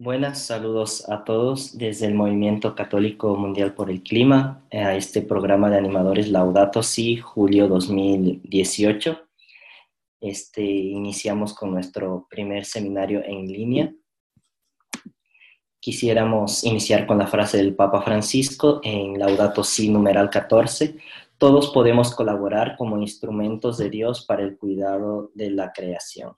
Buenas, saludos a todos desde el Movimiento Católico Mundial por el Clima, a este programa de animadores Laudato Si, julio 2018. Iniciamos con nuestro primer seminario en línea. Quisiéramos iniciar con la frase del Papa Francisco en Laudato Si, numeral 14. Todos podemos colaborar como instrumentos de Dios para el cuidado de la creación.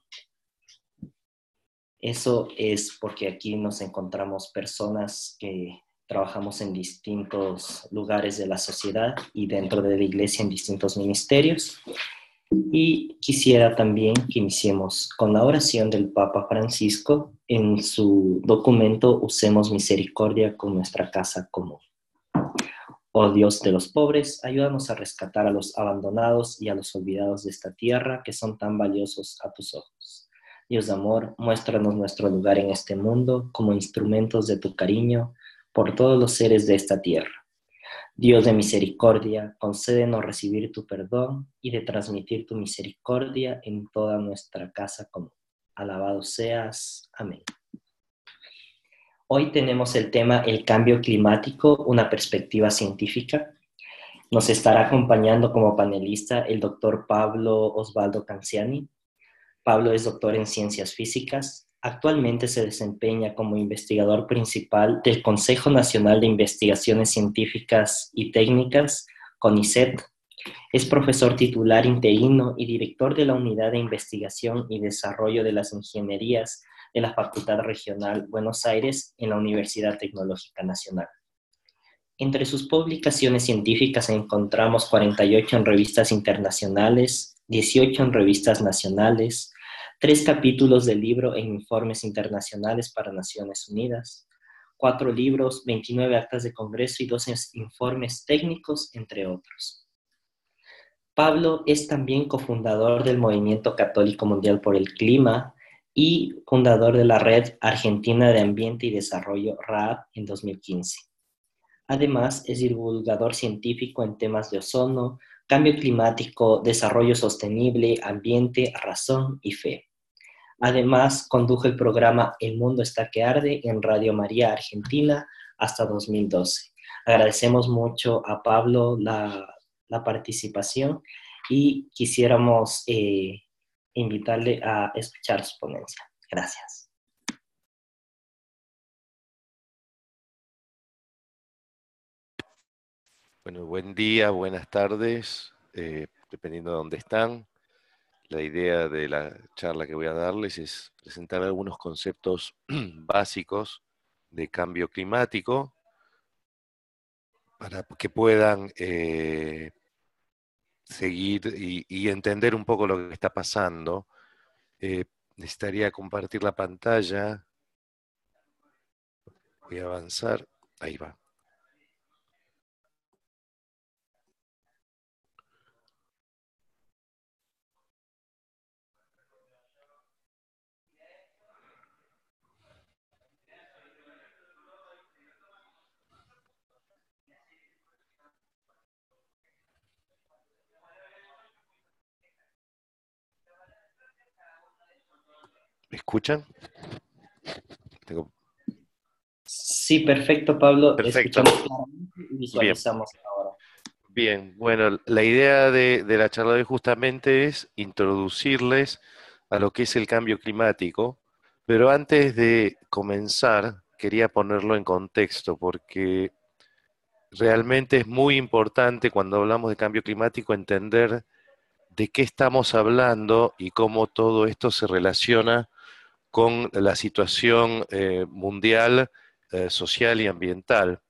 Eso es porque aquí nos encontramos personas que trabajamos en distintos lugares de la sociedad y dentro de la iglesia en distintos ministerios. Y quisiera también que iniciemos con la oración del Papa Francisco en su documento Usemos misericordia con nuestra casa común. Oh Dios de los pobres, ayúdanos a rescatar a los abandonados y a los olvidados de esta tierra que son tan valiosos a tus ojos. Dios de amor, muéstranos nuestro lugar en este mundo como instrumentos de tu cariño por todos los seres de esta tierra. Dios de misericordia, concédenos recibir tu perdón y de transmitir tu misericordia en toda nuestra casa común. Alabado seas. Amén. Hoy tenemos el tema El cambio climático, una perspectiva científica. Nos estará acompañando como panelista el doctor Pablo Osvaldo Canciani. Pablo es doctor en ciencias físicas. Actualmente se desempeña como investigador principal del Consejo Nacional de Investigaciones Científicas y Técnicas, CONICET. Es profesor titular interino y director de la Unidad de Investigación y Desarrollo de las Ingenierías de la Facultad Regional Buenos Aires en la Universidad Tecnológica Nacional. Entre sus publicaciones científicas encontramos 48 en revistas internacionales, 18 en revistas nacionales, 3 capítulos del libro en informes internacionales para Naciones Unidas, 4 libros, 29 actas de congreso y 12 informes técnicos, entre otros. Pablo es también cofundador del Movimiento Católico Mundial por el Clima y fundador de la Red Argentina de Ambiente y Desarrollo, RAD, en 2015. Además, es divulgador científico en temas de ozono, cambio climático, desarrollo sostenible, ambiente, razón y fe. Además, condujo el programa El Mundo Está que Arde en Radio María Argentina hasta 2012. Agradecemos mucho a Pablo la participación y quisiéramos invitarle a escuchar su ponencia. Gracias. Bueno, buen día, buenas tardes, dependiendo de dónde están. La idea de la charla que voy a darles es presentar algunos conceptos básicos de cambio climático para que puedan seguir y entender un poco lo que está pasando. Necesitaría compartir la pantalla. Voy a avanzar. Ahí va. ¿Me escuchan? Tengo... Sí, perfecto, Pablo. Perfecto. Escuchamos claramente y Bien. visualizamos ahora. Bien, bueno, la idea de la charla de hoy justamente es introducirles a lo que es el cambio climático, pero antes de comenzar quería ponerlo en contexto porque realmente es muy importante cuando hablamos de cambio climático entender de qué estamos hablando y cómo todo esto se relaciona con la situación mundial, social y ambiental.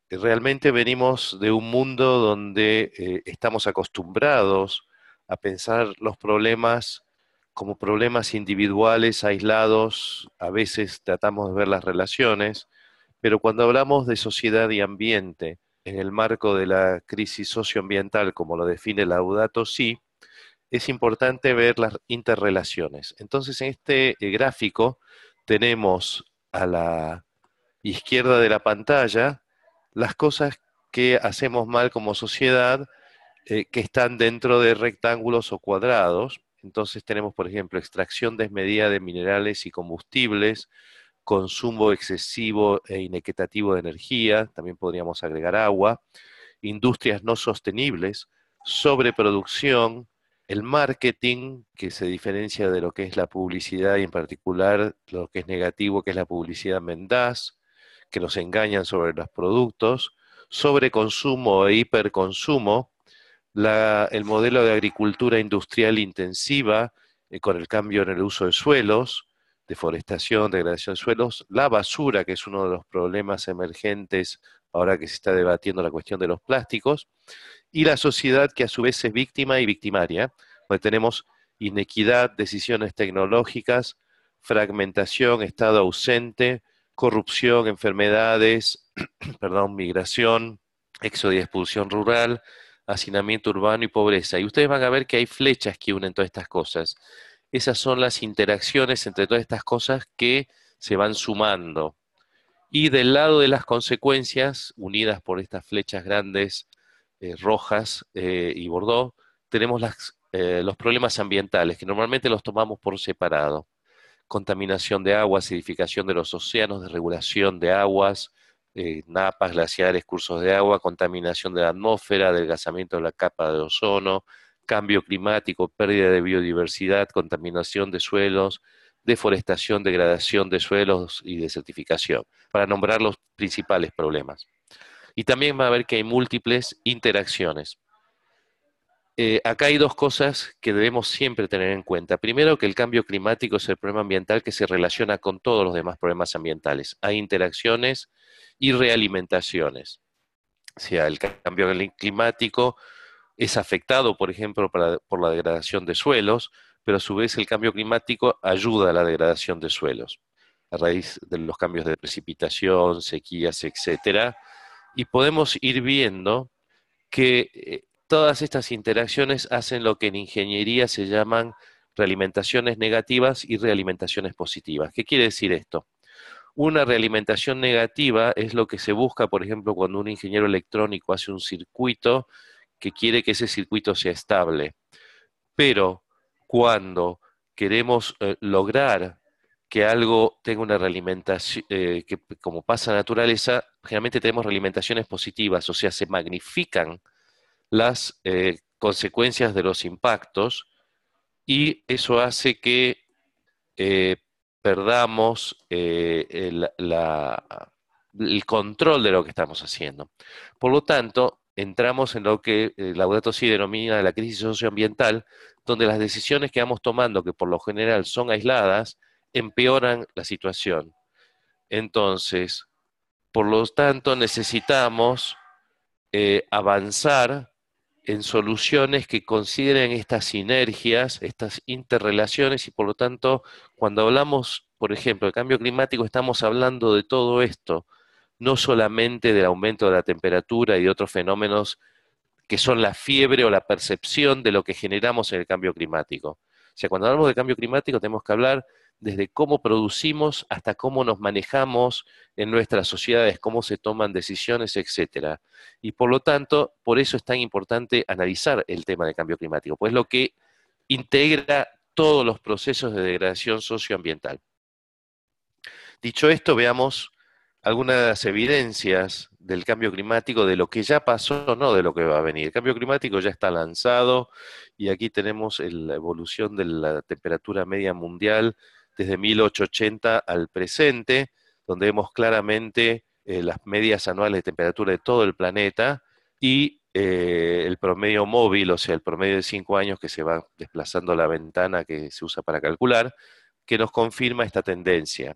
Realmente venimos de un mundo donde estamos acostumbrados a pensar los problemas como problemas individuales, aislados, a veces tratamos de ver las relaciones, pero cuando hablamos de sociedad y ambiente en el marco de la crisis socioambiental, como lo define Laudato Si, es importante ver las interrelaciones. Entonces, en este gráfico tenemos a la izquierda de la pantalla las cosas que hacemos mal como sociedad, que están dentro de rectángulos o cuadrados. Entonces tenemos, por ejemplo, extracción desmedida de minerales y combustibles, consumo excesivo e inequitativo de energía, también podríamos agregar agua, industrias no sostenibles, sobreproducción, el marketing, que se diferencia de lo que es la publicidad y en particular lo que es negativo, que es la publicidad mendaz, que nos engañan sobre los productos, sobreconsumo e hiperconsumo, el modelo de agricultura industrial intensiva, con el cambio en el uso de suelos, deforestación, degradación de suelos, la basura, que es uno de los problemas emergentes ahora que se está debatiendo la cuestión de los plásticos, y la sociedad que a su vez es víctima y victimaria, donde tenemos inequidad, decisiones tecnológicas, fragmentación, estado ausente, corrupción, enfermedades, perdón, migración, éxodo y expulsión rural, hacinamiento urbano y pobreza. Y ustedes van a ver que hay flechas que unen todas estas cosas. Esas son las interacciones entre todas estas cosas que se van sumando. Y del lado de las consecuencias, unidas por estas flechas grandes, rojas y bordó, tenemos los problemas ambientales, que normalmente los tomamos por separado. Contaminación de aguas, acidificación de los océanos, desregulación de aguas, napas, glaciares, cursos de agua, contaminación de la atmósfera, adelgazamiento de la capa de ozono, cambio climático, pérdida de biodiversidad, contaminación de suelos, deforestación, degradación de suelos y desertificación, para nombrar los principales problemas. Y también va a ver que hay múltiples interacciones. Acá hay dos cosas que debemos siempre tener en cuenta. Primero, que el cambio climático es el problema ambiental que se relaciona con todos los demás problemas ambientales. Hay interacciones y realimentaciones. O sea, el cambio climático es afectado, por ejemplo, por la degradación de suelos, pero a su vez el cambio climático ayuda a la degradación de suelos, a raíz de los cambios de precipitación, sequías, etcétera. Y podemos ir viendo que todas estas interacciones hacen lo que en ingeniería se llaman realimentaciones negativas y realimentaciones positivas. ¿Qué quiere decir esto? Una realimentación negativa es lo que se busca, por ejemplo, cuando un ingeniero electrónico hace un circuito que quiere que ese circuito sea estable. Pero cuando queremos lograr que algo tenga una realimentación, que como pasa en la naturaleza, generalmente tenemos realimentaciones positivas, o sea, se magnifican las consecuencias de los impactos y eso hace que eh, perdamos el control de lo que estamos haciendo. Por lo tanto, entramos en lo que Laudato Si denomina la crisis socioambiental, donde las decisiones que vamos tomando, que por lo general son aisladas, empeoran la situación. Entonces, por lo tanto, necesitamos avanzar en soluciones que consideren estas sinergias, estas interrelaciones y por lo tanto, cuando hablamos, por ejemplo, de cambio climático, estamos hablando de todo esto, no solamente del aumento de la temperatura y de otros fenómenos que son la fiebre o la percepción de lo que generamos en el cambio climático. O sea, cuando hablamos de cambio climático tenemos que hablar desde cómo producimos hasta cómo nos manejamos en nuestras sociedades, cómo se toman decisiones, etcétera. Y por lo tanto, por eso es tan importante analizar el tema del cambio climático, pues lo que integra todos los procesos de degradación socioambiental. Dicho esto, veamos algunas evidencias del cambio climático, de lo que ya pasó, no de lo que va a venir. El cambio climático ya está lanzado y aquí tenemos la evolución de la temperatura media mundial desde 1880 al presente, donde vemos claramente las medias anuales de temperatura de todo el planeta y el promedio móvil, o sea, el promedio de 5 años que se va desplazando la ventana que se usa para calcular, que nos confirma esta tendencia.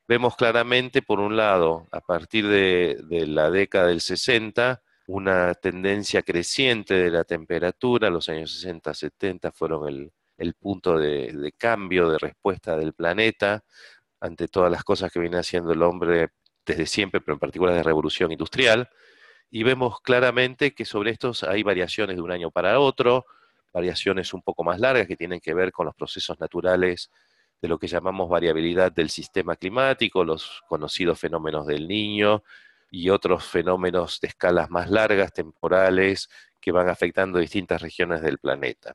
Vemos claramente, por un lado, a partir de la década del 60, una tendencia creciente de la temperatura. Los años 60, 70 fueron el punto de cambio, de respuesta del planeta ante todas las cosas que viene haciendo el hombre desde siempre, pero en particular de revolución industrial. Y vemos claramente que sobre estos hay variaciones de un año para otro, variaciones un poco más largas que tienen que ver con los procesos naturales de lo que llamamos variabilidad del sistema climático, los conocidos fenómenos del Niño y otros fenómenos de escalas más largas, temporales, que van afectando distintas regiones del planeta.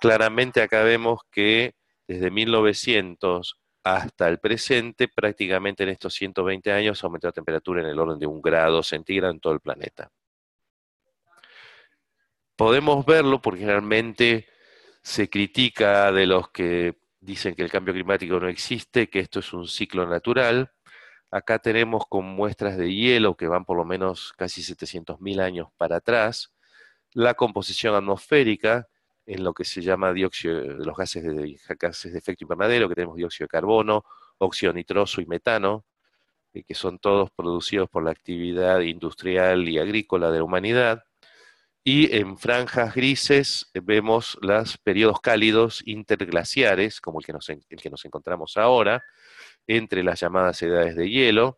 Claramente acá vemos que desde 1900 hasta el presente, prácticamente en estos 120 años, aumentó la temperatura en el orden de 1 grado centígrado en todo el planeta. Podemos verlo porque generalmente se critica de los que dicen que el cambio climático no existe, que esto es un ciclo natural. Acá tenemos con muestras de hielo que van por lo menos casi 700.000 años para atrás, la composición atmosférica en lo que se llama dióxido de los gases de efecto invernadero, que tenemos dióxido de carbono, óxido nitroso y metano, que son todos producidos por la actividad industrial y agrícola de la humanidad. Y en franjas grises vemos los periodos cálidos interglaciares, como el que nos encontramos ahora, entre las llamadas edades de hielo,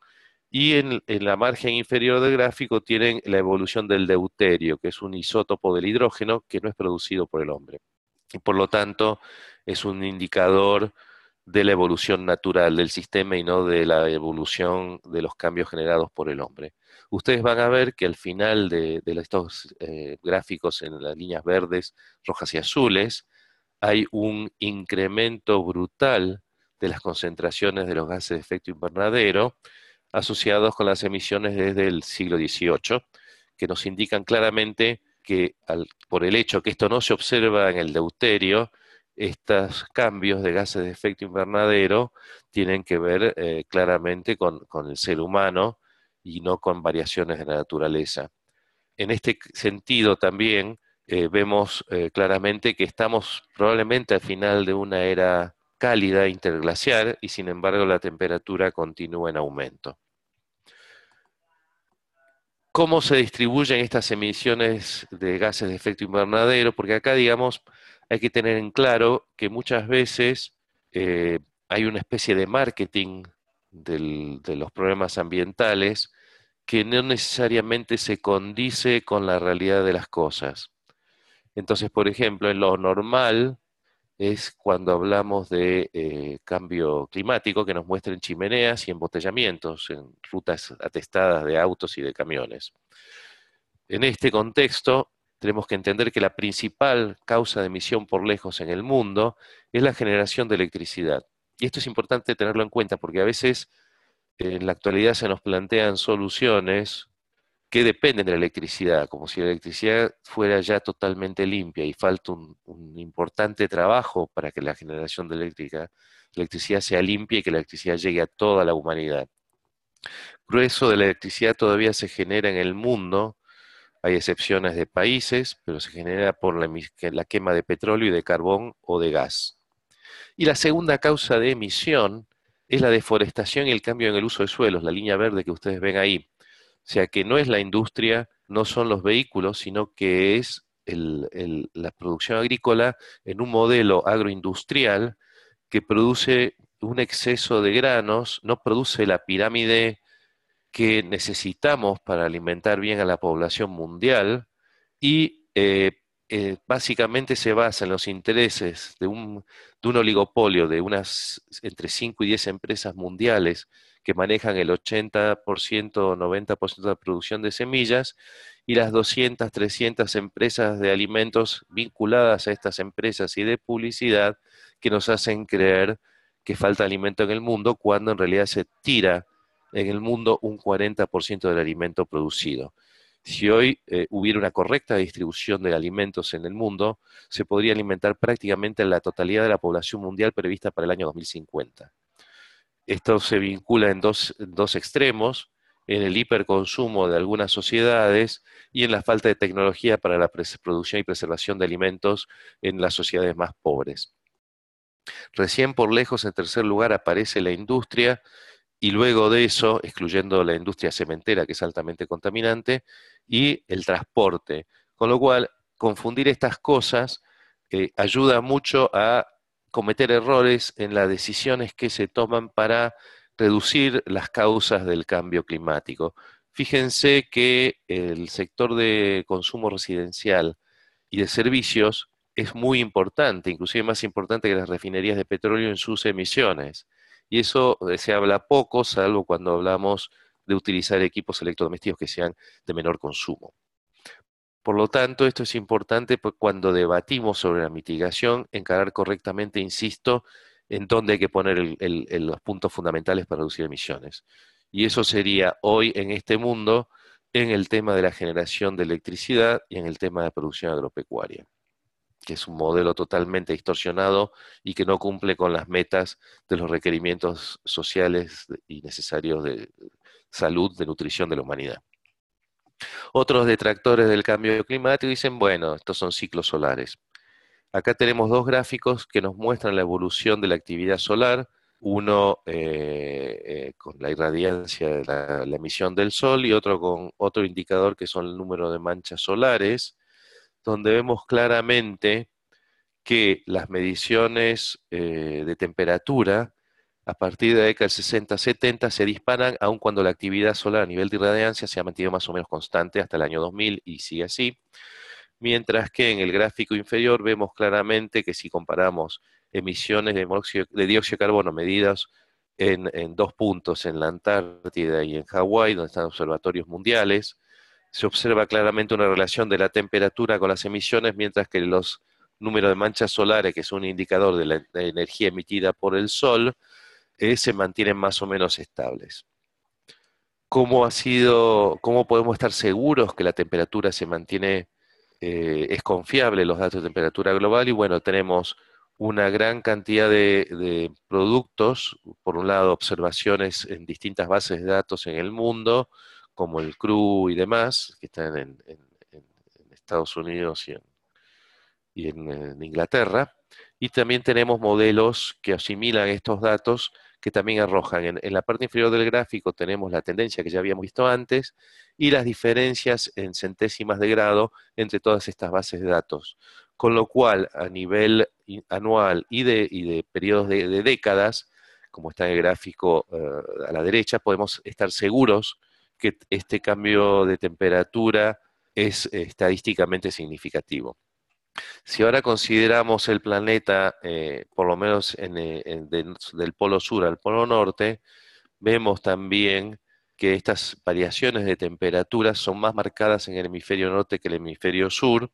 y en la margen inferior del gráfico tienen la evolución del deuterio, que es un isótopo del hidrógeno que no es producido por el hombre. Y por lo tanto es un indicador de la evolución natural del sistema y no de la evolución de los cambios generados por el hombre. Ustedes van a ver que al final de estos gráficos en las líneas verdes, rojas y azules, hay un incremento brutal de las concentraciones de los gases de efecto invernadero asociados con las emisiones desde el siglo XVIII, que nos indican claramente que por el hecho que esto no se observa en el deuterio, estos cambios de gases de efecto invernadero tienen que ver claramente con el ser humano y no con variaciones de la naturaleza. En este sentido también vemos claramente que estamos probablemente al final de una era cálida interglaciar y sin embargo la temperatura continúa en aumento. ¿Cómo se distribuyen estas emisiones de gases de efecto invernadero? Porque acá, digamos, hay que tener en claro que muchas veces hay una especie de marketing de los problemas ambientales que no necesariamente se condice con la realidad de las cosas. Entonces, por ejemplo, en lo normal es cuando hablamos de cambio climático que nos muestren chimeneas y embotellamientos en rutas atestadas de autos y de camiones. En este contexto, tenemos que entender que la principal causa de emisión por lejos en el mundo es la generación de electricidad. Y esto es importante tenerlo en cuenta porque a veces en la actualidad se nos plantean soluciones que dependen de la electricidad, como si la electricidad fuera ya totalmente limpia y falta un importante trabajo para que la generación de electricidad sea limpia y que la electricidad llegue a toda la humanidad. Grueso de la electricidad todavía se genera en el mundo, hay excepciones de países, pero se genera por la quema de petróleo y de carbón o de gas. Y la segunda causa de emisión es la deforestación y el cambio en el uso de suelos, la línea verde que ustedes ven ahí. O sea que no es la industria, no son los vehículos, sino que es la producción agrícola en un modelo agroindustrial que produce un exceso de granos, no produce la pirámide que necesitamos para alimentar bien a la población mundial y básicamente se basa en los intereses de un oligopolio de unas entre 5 y 10 empresas mundiales que manejan el 80% o 90% de la producción de semillas y las 200, 300 empresas de alimentos vinculadas a estas empresas y de publicidad que nos hacen creer que falta alimento en el mundo cuando en realidad se tira en el mundo un 40% del alimento producido. Si hoy hubiera una correcta distribución de alimentos en el mundo, se podría alimentar prácticamente la totalidad de la población mundial prevista para el año 2050. Esto se vincula en dos extremos, en el hiperconsumo de algunas sociedades y en la falta de tecnología para la producción y preservación de alimentos en las sociedades más pobres. Recién por lejos, en tercer lugar, aparece la industria y luego de eso, excluyendo la industria cementera, que es altamente contaminante, y el transporte. Con lo cual, confundir estas cosas ayuda mucho a cometer errores en las decisiones que se toman para reducir las causas del cambio climático. Fíjense que el sector de consumo residencial y de servicios es muy importante, inclusive más importante que las refinerías de petróleo en sus emisiones. Y eso se habla poco, salvo cuando hablamos de utilizar equipos electrodomésticos que sean de menor consumo. Por lo tanto, esto es importante cuando debatimos sobre la mitigación, encarar correctamente, insisto, en dónde hay que poner los puntos fundamentales para reducir emisiones. Y eso sería hoy en este mundo en el tema de la generación de electricidad y en el tema de producción agropecuaria, que es un modelo totalmente distorsionado y que no cumple con las metas de los requerimientos sociales y necesarios de salud, de nutrición de la humanidad. Otros detractores del cambio climático dicen, bueno, estos son ciclos solares. Acá tenemos dos gráficos que nos muestran la evolución de la actividad solar, uno con la irradiancia de la emisión del sol y otro con otro indicador que son el número de manchas solares, donde vemos claramente que las mediciones de temperatura a partir de la década del 60-70 se disparan, aun cuando la actividad solar a nivel de irradiancia se ha mantenido más o menos constante hasta el año 2000 y sigue así, mientras que en el gráfico inferior vemos claramente que si comparamos emisiones de dióxido de carbono medidas en dos puntos, en la Antártida y en Hawái, donde están observatorios mundiales, se observa claramente una relación de la temperatura con las emisiones, mientras que los números de manchas solares, que es un indicador de la energía emitida por el Sol, se mantienen más o menos estables. ¿Cómo podemos estar seguros que la temperatura se mantiene, es confiable los datos de temperatura global? Y bueno, tenemos una gran cantidad de productos, por un lado observaciones en distintas bases de datos en el mundo, como el CRU y demás, que están en Estados Unidos y en Inglaterra, y también tenemos modelos que asimilan estos datos que también arrojan. En la parte inferior del gráfico tenemos la tendencia que ya habíamos visto antes y las diferencias en centésimas de grado entre todas estas bases de datos. Con lo cual, a nivel anual y de periodos de décadas, como está en el gráfico a la derecha, podemos estar seguros que este cambio de temperatura es estadísticamente significativo. Si ahora consideramos el planeta, por lo menos del polo sur al polo norte, vemos también que estas variaciones de temperatura son más marcadas en el hemisferio norte que el hemisferio sur.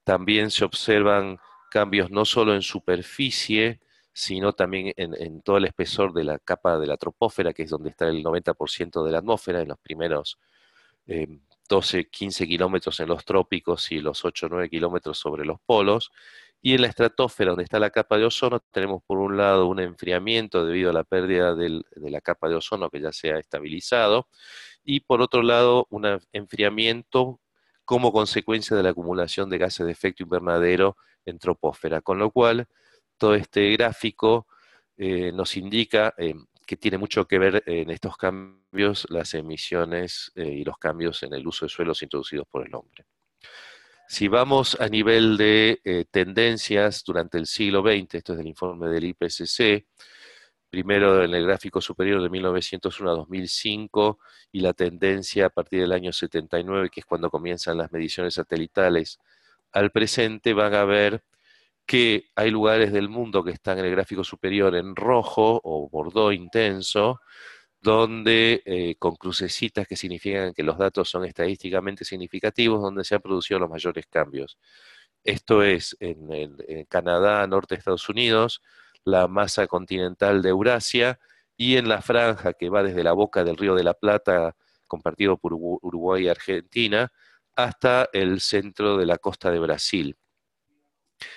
También se observan cambios no solo en superficie, sino también en todo el espesor de la capa de la troposfera, que es donde está el 90% de la atmósfera, en los primeros 12, 15 kilómetros en los trópicos y los 8, 9 kilómetros sobre los polos. Y en la estratosfera, donde está la capa de ozono, tenemos por un lado un enfriamiento debido a la pérdida de la capa de ozono que ya se ha estabilizado, y por otro lado un enfriamiento como consecuencia de la acumulación de gases de efecto invernadero en troposfera. Con lo cual, todo este gráfico nos indica que tiene mucho que ver en estos cambios las emisiones y los cambios en el uso de suelos introducidos por el hombre. Si vamos a nivel de tendencias durante el siglo XX, esto es del informe del IPCC, primero en el gráfico superior de 1901 a 2005 y la tendencia a partir del año 79, que es cuando comienzan las mediciones satelitales, al presente, van a ver que hay lugares del mundo que están en el gráfico superior en rojo o bordó intenso, donde con crucecitas que significan que los datos son estadísticamente significativos, donde se han producido los mayores cambios. Esto es en Canadá, norte de Estados Unidos, la masa continental de Eurasia, y en la franja que va desde la boca del Río de la Plata, compartido por Uruguay y Argentina, hasta el centro de la costa de Brasil.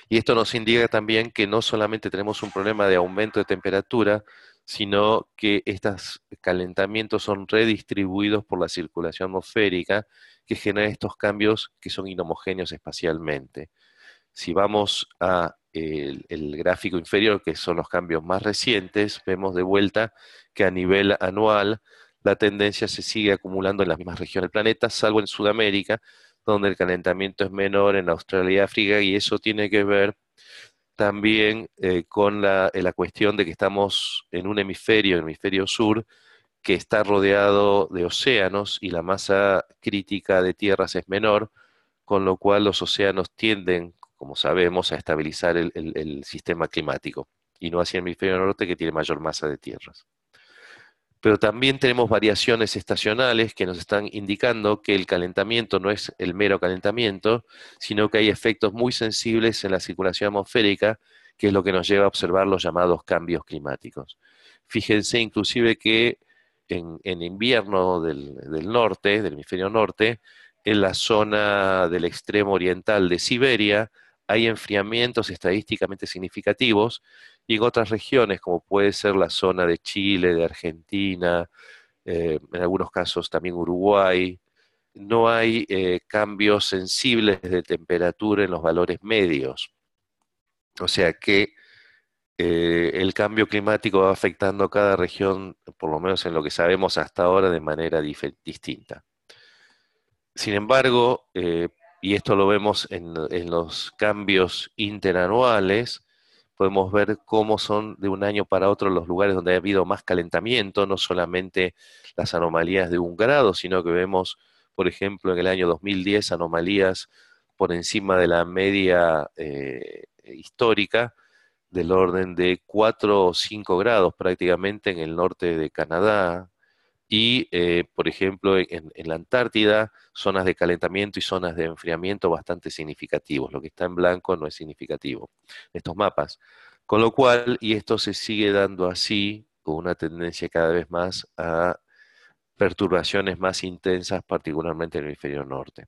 Y esto nos indica también que no solamente tenemos un problema de aumento de temperatura, sino que estos calentamientos son redistribuidos por la circulación atmosférica que genera estos cambios que son inhomogéneos espacialmente. Si vamos a el gráfico inferior, que son los cambios más recientes, vemos de vuelta que a nivel anual la tendencia se sigue acumulando en las mismas regiones del planeta, salvo en Sudamérica, donde el calentamiento es menor, en Australia y África, y eso tiene que ver también con la cuestión de que estamos en un hemisferio, el hemisferio sur, que está rodeado de océanos y la masa crítica de tierras es menor, con lo cual los océanos tienden, como sabemos, a estabilizar el sistema climático, y no hacia el hemisferio norte, que tiene mayor masa de tierras. Pero también tenemos variaciones estacionales que nos están indicando que el calentamiento no es el mero calentamiento, sino que hay efectos muy sensibles en la circulación atmosférica que es lo que nos lleva a observar los llamados cambios climáticos. Fíjense inclusive que en invierno del norte, del hemisferio norte, en la zona del extremo oriental de Siberia, hay enfriamientos estadísticamente significativos, y en otras regiones, como puede ser la zona de Chile, de Argentina, en algunos casos también Uruguay, no hay cambios sensibles de temperatura en los valores medios. O sea que el cambio climático va afectando a cada región, por lo menos en lo que sabemos hasta ahora, de manera distinta. Sin embargo, y esto lo vemos en los cambios interanuales, podemos ver cómo son de un año para otro los lugares donde ha habido más calentamiento, no solamente las anomalías de 1 grado, sino que vemos, por ejemplo, en el año 2010 anomalías por encima de la media histórica, del orden de 4 o 5 grados prácticamente en el norte de Canadá, y, por ejemplo, en la Antártida, zonas de calentamiento y zonas de enfriamiento bastante significativos. Lo que está en blanco no es significativo en estos mapas. Con lo cual, y esto se sigue dando así, con una tendencia cada vez más a perturbaciones más intensas, particularmente en el hemisferio norte.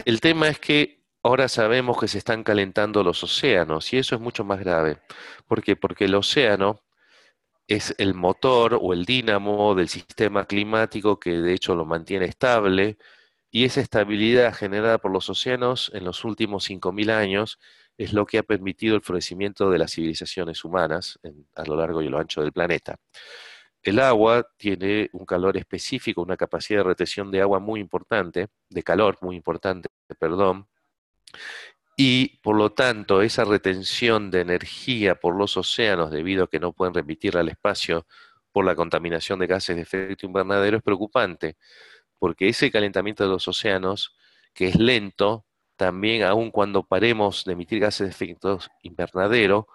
El tema es que ahora sabemos que se están calentando los océanos, y eso es mucho más grave. ¿Por qué? Porque el océano es el motor o el dínamo del sistema climático que de hecho lo mantiene estable, y esa estabilidad generada por los océanos en los últimos 5.000 años es lo que ha permitido el florecimiento de las civilizaciones humanas a lo largo y a lo ancho del planeta. El agua tiene un calor específico, una capacidad de retención de agua muy importante, de calor muy importante, perdón, y por lo tanto, esa retención de energía por los océanos, debido a que no pueden remitirla al espacio por la contaminación de gases de efecto invernadero, es preocupante, porque ese calentamiento de los océanos, que es lento, también aun cuando paremos de emitir gases de efecto invernadero,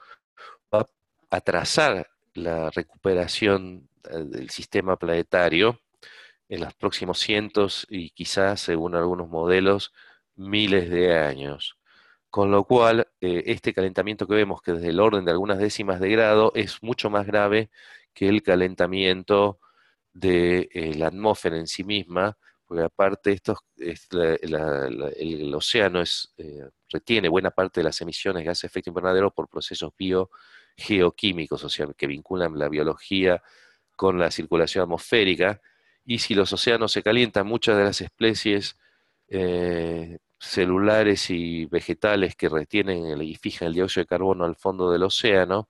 va a atrasar la recuperación del sistema planetario en los próximos cientos y quizás, según algunos modelos, miles de años. Con lo cual, este calentamiento que vemos, que desde el orden de algunas décimas de grado, es mucho más grave que el calentamiento de la atmósfera en sí misma, porque aparte el océano retiene buena parte de las emisiones de gases de efecto invernadero por procesos biogeoquímicos, o sea, que vinculan la biología con la circulación atmosférica, y si los océanos se calientan, muchas de las especies celulares y vegetales que retienen y fijan el dióxido de carbono al fondo del océano,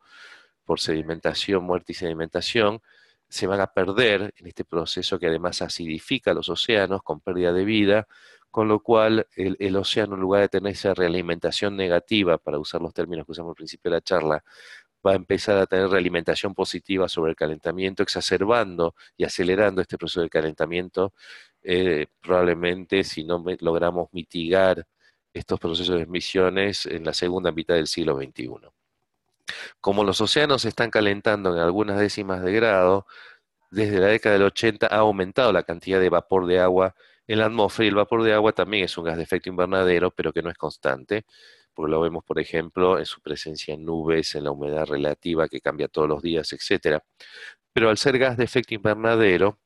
por sedimentación, muerte y sedimentación, se van a perder en este proceso que además acidifica los océanos con pérdida de vida, con lo cual el océano, en lugar de tener esa realimentación negativa, para usar los términos que usamos al principio de la charla, va a empezar a tener realimentación positiva sobre el calentamiento, exacerbando y acelerando este proceso de calentamiento. Probablemente, si no logramos mitigar estos procesos de emisiones en la segunda mitad del siglo XXI. Como los océanos se están calentando en algunas décimas de grado, desde la década del 80 ha aumentado la cantidad de vapor de agua en la atmósfera, y el vapor de agua también es un gas de efecto invernadero, pero que no es constante, porque lo vemos, por ejemplo, en su presencia en nubes, en la humedad relativa que cambia todos los días, etcétera. Pero al ser gas de efecto invernadero,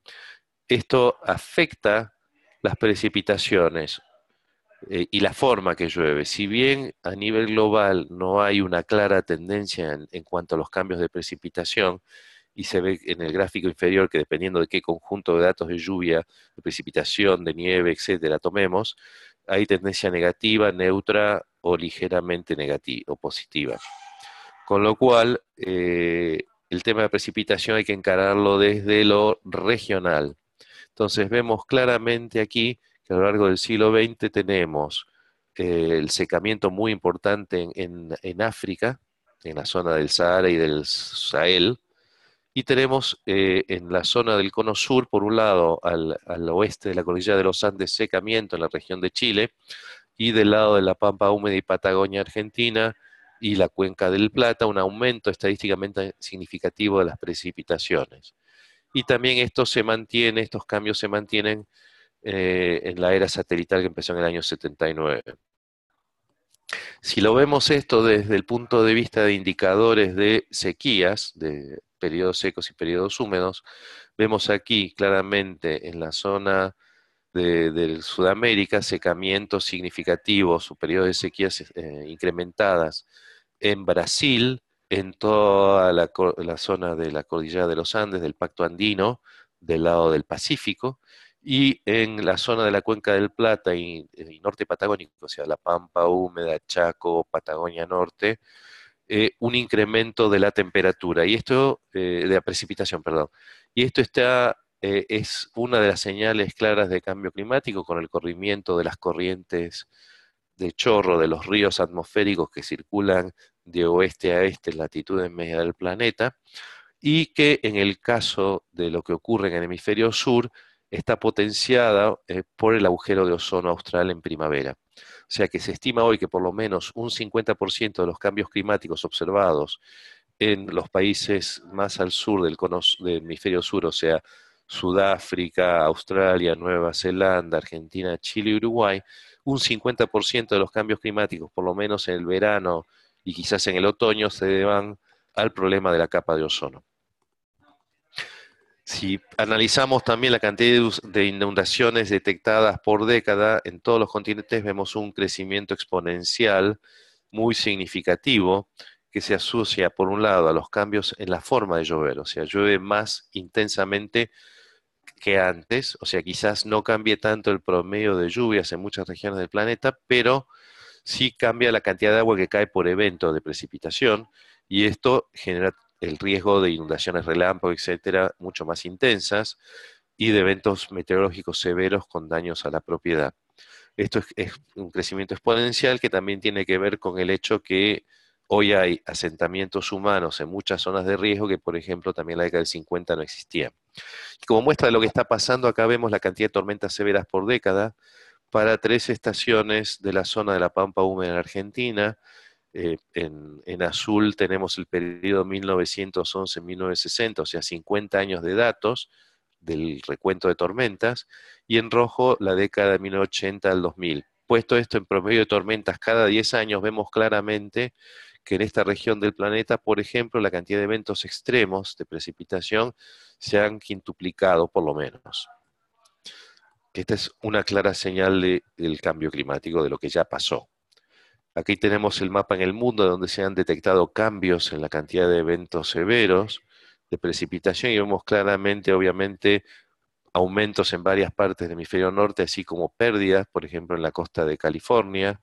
esto afecta las precipitaciones y la forma que llueve. Si bien a nivel global no hay una clara tendencia en cuanto a los cambios de precipitación, y se ve en el gráfico inferior que dependiendo de qué conjunto de datos de lluvia, de precipitación, de nieve, etcétera, tomemos, hay tendencia negativa, neutra o ligeramente negativa o positiva. Con lo cual, el tema de precipitación hay que encararlo desde lo regional. Entonces vemos claramente aquí que a lo largo del siglo XX tenemos el secamiento muy importante en África, en la zona del Sahara y del Sahel, y tenemos en la zona del Cono Sur, por un lado, al oeste de la cordillera de los Andes, secamiento en la región de Chile, y del lado de la Pampa húmeda y Patagonia Argentina y la Cuenca del Plata, un aumento estadísticamente significativo de las precipitaciones. Y también estos cambios se mantienen en la era satelital que empezó en el año 79. Si lo vemos esto desde el punto de vista de indicadores de sequías, de periodos secos y periodos húmedos, vemos aquí claramente en la zona de Sudamérica secamientos significativos o periodos de sequías incrementadas en Brasil, en toda la zona de la cordillera de los Andes, del Pacto Andino, del lado del Pacífico, y en la zona de la Cuenca del Plata y norte patagónico, o sea, la Pampa húmeda, Chaco, Patagonia Norte, un incremento de la temperatura y esto, de la precipitación, perdón. Y esto es una de las señales claras de cambio climático con el corrimiento de las corrientes de chorro de los ríos atmosféricos que circulan de oeste a este en latitudes media del planeta y que en el caso de lo que ocurre en el hemisferio sur está potenciada por el agujero de ozono austral en primavera. O sea que se estima hoy que por lo menos un 50% de los cambios climáticos observados en los países más al sur del hemisferio sur, o sea, Sudáfrica, Australia, Nueva Zelanda, Argentina, Chile y Uruguay, un 50% de los cambios climáticos, por lo menos en el verano y quizás en el otoño, se deban al problema de la capa de ozono. Si analizamos también la cantidad de inundaciones detectadas por década en todos los continentes, vemos un crecimiento exponencial muy significativo que se asocia, por un lado, a los cambios en la forma de llover, o sea, llueve más intensamente que antes, o sea, quizás no cambie tanto el promedio de lluvias en muchas regiones del planeta, pero sí cambia la cantidad de agua que cae por evento de precipitación y esto genera el riesgo de inundaciones relámpago, etcétera, mucho más intensas y de eventos meteorológicos severos con daños a la propiedad. Esto es un crecimiento exponencial que también tiene que ver con el hecho que hoy hay asentamientos humanos en muchas zonas de riesgo que, por ejemplo, también en la década del 50 no existían. Y como muestra de lo que está pasando, acá vemos la cantidad de tormentas severas por década para 3 estaciones de la zona de la Pampa húmeda en Argentina. En azul tenemos el periodo 1911-1960, o sea, 50 años de datos del recuento de tormentas, y en rojo la década de 1980 al 2000. Puesto esto en promedio de tormentas cada 10 años, vemos claramente que en esta región del planeta, por ejemplo, la cantidad de eventos extremos de precipitación se han quintuplicado por lo menos. Esta es una clara señal del cambio climático, de lo que ya pasó. Aquí tenemos el mapa en el mundo donde se han detectado cambios en la cantidad de eventos severos de precipitación y vemos claramente, obviamente, aumentos en varias partes del hemisferio norte, así como pérdidas, por ejemplo, en la costa de California,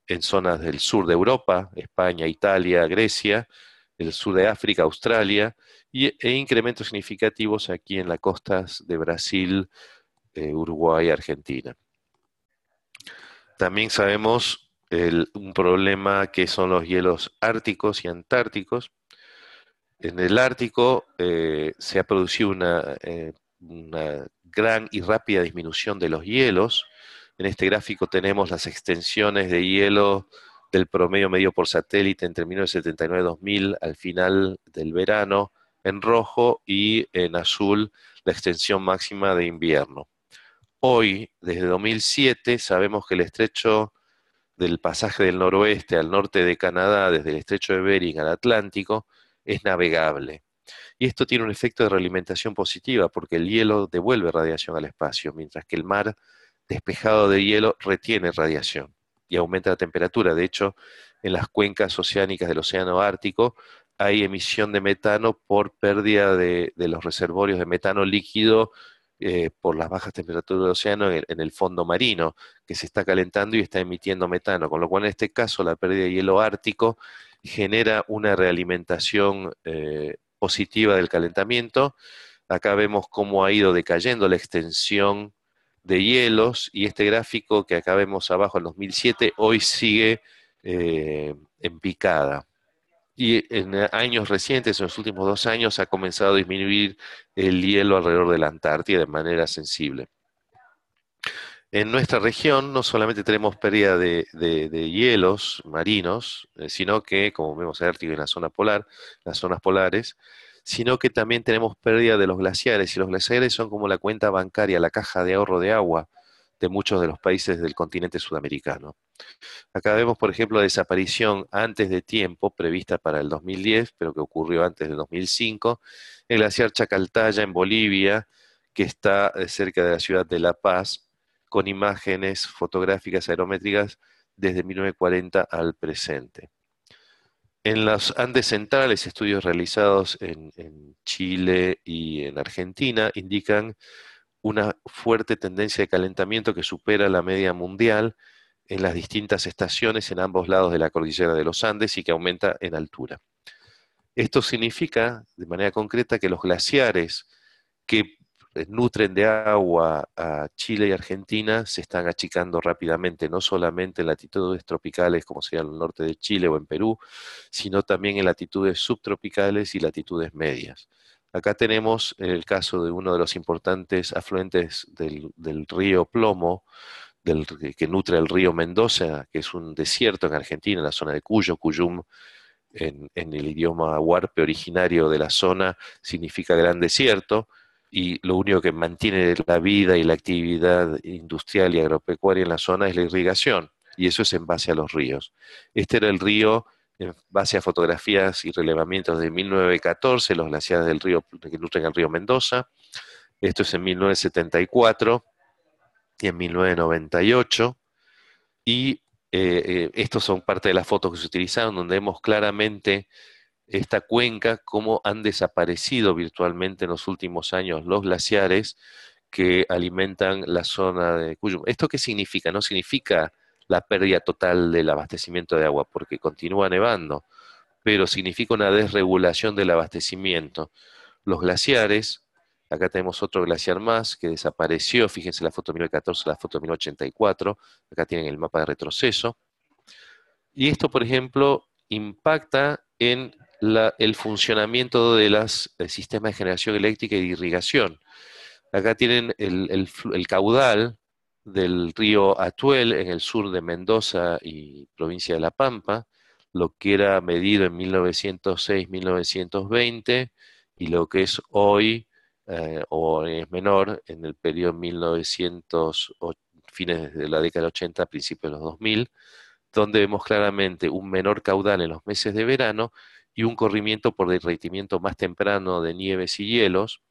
en zonas del sur de Europa, España, Italia, Grecia, el sur de África, Australia, e incrementos significativos aquí en las costas de Brasil, Uruguay, Argentina. También sabemos un problema que son los hielos árticos y antárticos. En el Ártico se ha producido una gran y rápida disminución de los hielos. En este gráfico tenemos las extensiones de hielo del promedio medio por satélite entre 1979 y 2000 al final del verano en rojo y en azul la extensión máxima de invierno. Hoy, desde 2007, sabemos que el estrecho del pasaje del noroeste al norte de Canadá, desde el estrecho de Bering al Atlántico, es navegable. Y esto tiene un efecto de realimentación positiva porque el hielo devuelve radiación al espacio, mientras que el mar despejado de hielo retiene radiación y aumenta la temperatura. De hecho, en las cuencas oceánicas del Océano Ártico hay emisión de metano por pérdida de los reservorios de metano líquido por las bajas temperaturas del océano en el fondo marino, que se está calentando y está emitiendo metano, con lo cual en este caso la pérdida de hielo ártico genera una realimentación positiva del calentamiento. Acá vemos cómo ha ido decayendo la extensión de hielos y este gráfico que acá vemos abajo en 2007 hoy sigue en picada. Y en años recientes, en los últimos 2 años, ha comenzado a disminuir el hielo alrededor de la Antártida de manera sensible. En nuestra región no solamente tenemos pérdida de hielos marinos, sino que, como vemos en Ártico y en la zona polar, las zonas polares, sino que también tenemos pérdida de los glaciares, y los glaciares son como la cuenta bancaria, la caja de ahorro de agua de muchos de los países del continente sudamericano. Acá vemos, por ejemplo, la desaparición antes de tiempo, prevista para el 2010, pero que ocurrió antes del 2005, el glaciar Chacaltaya en Bolivia, que está cerca de la ciudad de La Paz, con imágenes fotográficas aerométricas desde 1940 al presente. En los Andes centrales, estudios realizados en Chile y en Argentina indican una fuerte tendencia de calentamiento que supera la media mundial en las distintas estaciones en ambos lados de la cordillera de los Andes y que aumenta en altura. Esto significa, de manera concreta, que los glaciares que nutren de agua a Chile y Argentina se están achicando rápidamente, no solamente en latitudes tropicales como sería el norte de Chile o en Perú, sino también en latitudes subtropicales y latitudes medias. Acá tenemos el caso de uno de los importantes afluentes del río Plomo, que nutre el río Mendoza, que es un desierto en Argentina, en la zona de Cuyo, Cuyum, en el idioma huarpe originario de la zona, significa gran desierto, y lo único que mantiene la vida y la actividad industrial y agropecuaria en la zona es la irrigación, y eso es en base a los ríos. Este era el río, en base a fotografías y relevamientos de 1914, los glaciares del río que nutren el río Mendoza. Esto es en 1974 y en 1998, y estos son parte de las fotos que se utilizaron, donde vemos claramente esta cuenca, cómo han desaparecido virtualmente en los últimos años los glaciares que alimentan la zona de Cuyum. ¿Esto qué significa? No significa la pérdida total del abastecimiento de agua, porque continúa nevando, pero significa una desregulación del abastecimiento. Los glaciares, acá tenemos otro glaciar más que desapareció, fíjense la foto de 1914, la foto de 1984, acá tienen el mapa de retroceso. Y esto, por ejemplo, impacta en el funcionamiento de los sistemas de generación eléctrica y de irrigación. Acá tienen el caudal del río Atuel en el sur de Mendoza y provincia de La Pampa, lo que era medido en 1906-1920 y lo que es hoy, o es menor, en el periodo 1900, fines de la década del 80, principios de los 2000, donde vemos claramente un menor caudal en los meses de verano y un corrimiento por derretimiento más temprano de nieves y hielos,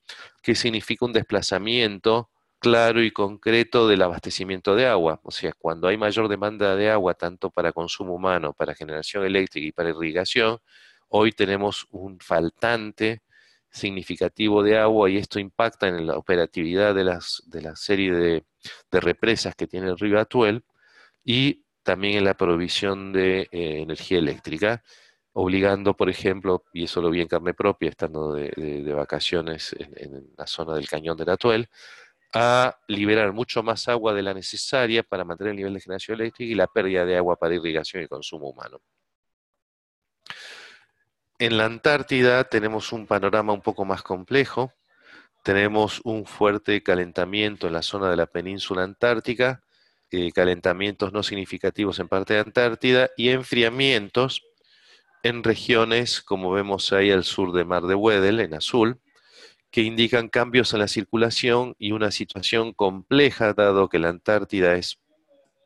que significa un desplazamiento claro y concreto del abastecimiento de agua. O sea, cuando hay mayor demanda de agua, tanto para consumo humano, para generación eléctrica y para irrigación, hoy tenemos un faltante significativo de agua y esto impacta en la operatividad de la serie de represas que tiene el río Atuel y también en la provisión de energía eléctrica, obligando, por ejemplo, y eso lo vi en carne propia, estando de vacaciones en la zona del Cañón del Atuel, a liberar mucho más agua de la necesaria para mantener el nivel de generación eléctrica y la pérdida de agua para irrigación y consumo humano. En la Antártida tenemos un panorama un poco más complejo. Tenemos un fuerte calentamiento en la zona de la península antártica, calentamientos no significativos en parte de Antártida y enfriamientos en regiones, como vemos ahí al sur de Mar de Weddell, en azul, que indican cambios en la circulación y una situación compleja, dado que la Antártida es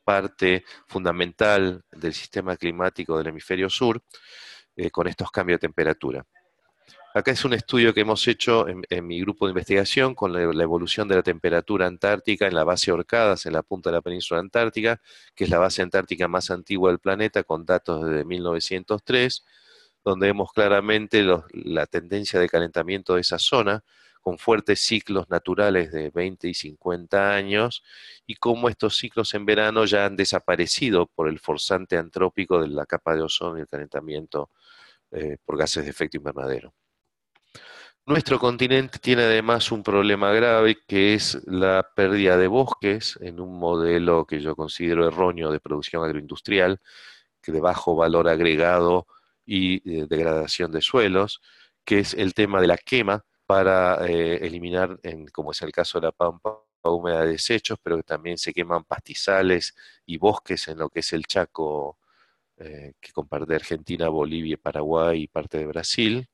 parte fundamental del sistema climático del hemisferio sur, con estos cambios de temperatura. Acá es un estudio que hemos hecho en mi grupo de investigación con la evolución de la temperatura antártica en la base Orcadas, en la punta de la península antártica, que es la base antártica más antigua del planeta, con datos desde 1903, donde vemos claramente la tendencia de calentamiento de esa zona, con fuertes ciclos naturales de 20 y 50 años, y cómo estos ciclos en verano ya han desaparecido por el forzante antrópico de la capa de ozono y el calentamiento por gases de efecto invernadero. Nuestro continente tiene además un problema grave que es la pérdida de bosques en un modelo que yo considero erróneo de producción agroindustrial, que de bajo valor agregado y degradación de suelos, que es el tema de la quema para eliminar, como es el caso de la pampa húmeda, de desechos, pero que también se queman pastizales y bosques en lo que es el Chaco, que comparte Argentina, Bolivia, Paraguay y parte de Brasil,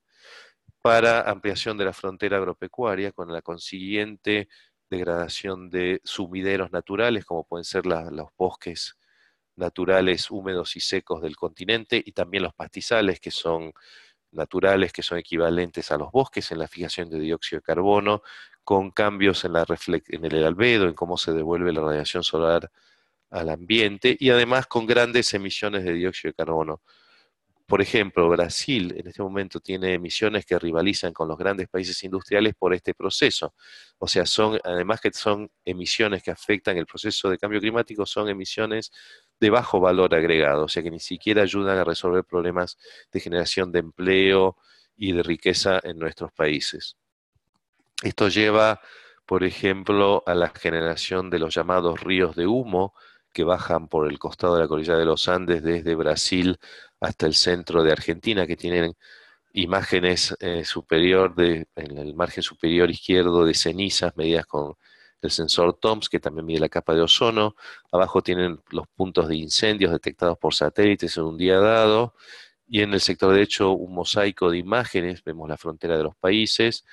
para ampliación de la frontera agropecuaria, con la consiguiente degradación de sumideros naturales, como pueden ser los bosques naturales húmedos y secos del continente, y también los pastizales, que son naturales, que son equivalentes a los bosques en la fijación de dióxido de carbono, con cambios en el albedo, en cómo se devuelve la radiación solar al ambiente, y además con grandes emisiones de dióxido de carbono. Por ejemplo, Brasil en este momento tiene emisiones que rivalizan con los grandes países industriales por este proceso. O sea, además que son emisiones que afectan el proceso de cambio climático, son emisiones de bajo valor agregado, o sea que ni siquiera ayudan a resolver problemas de generación de empleo y de riqueza en nuestros países. Esto lleva, por ejemplo, a la generación de los llamados ríos de humo, que bajan por el costado de la cordillera de los Andes desde Brasil hasta el centro de Argentina, que tienen imágenes en el margen superior izquierdo de cenizas medidas con el sensor TOMS, que también mide la capa de ozono. Abajo tienen los puntos de incendios detectados por satélites en un día dado. Y en el sector derecho un mosaico de imágenes, vemos la frontera de los países,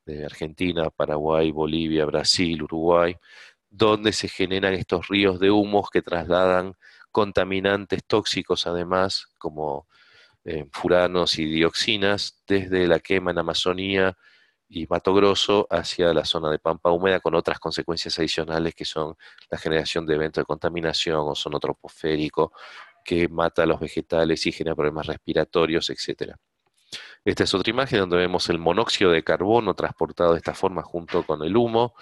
de Argentina, Paraguay, Bolivia, Brasil, Uruguay, donde se generan estos ríos de humos que trasladan contaminantes tóxicos además, como furanos y dioxinas, desde la quema en Amazonía y Mato Grosso hacia la zona de Pampa Húmeda, con otras consecuencias adicionales que son la generación de eventos de contaminación, ozono troposférico, que mata a los vegetales y genera problemas respiratorios, etcétera. Esta es otra imagen donde vemos el monóxido de carbono transportado de esta forma junto con el humo,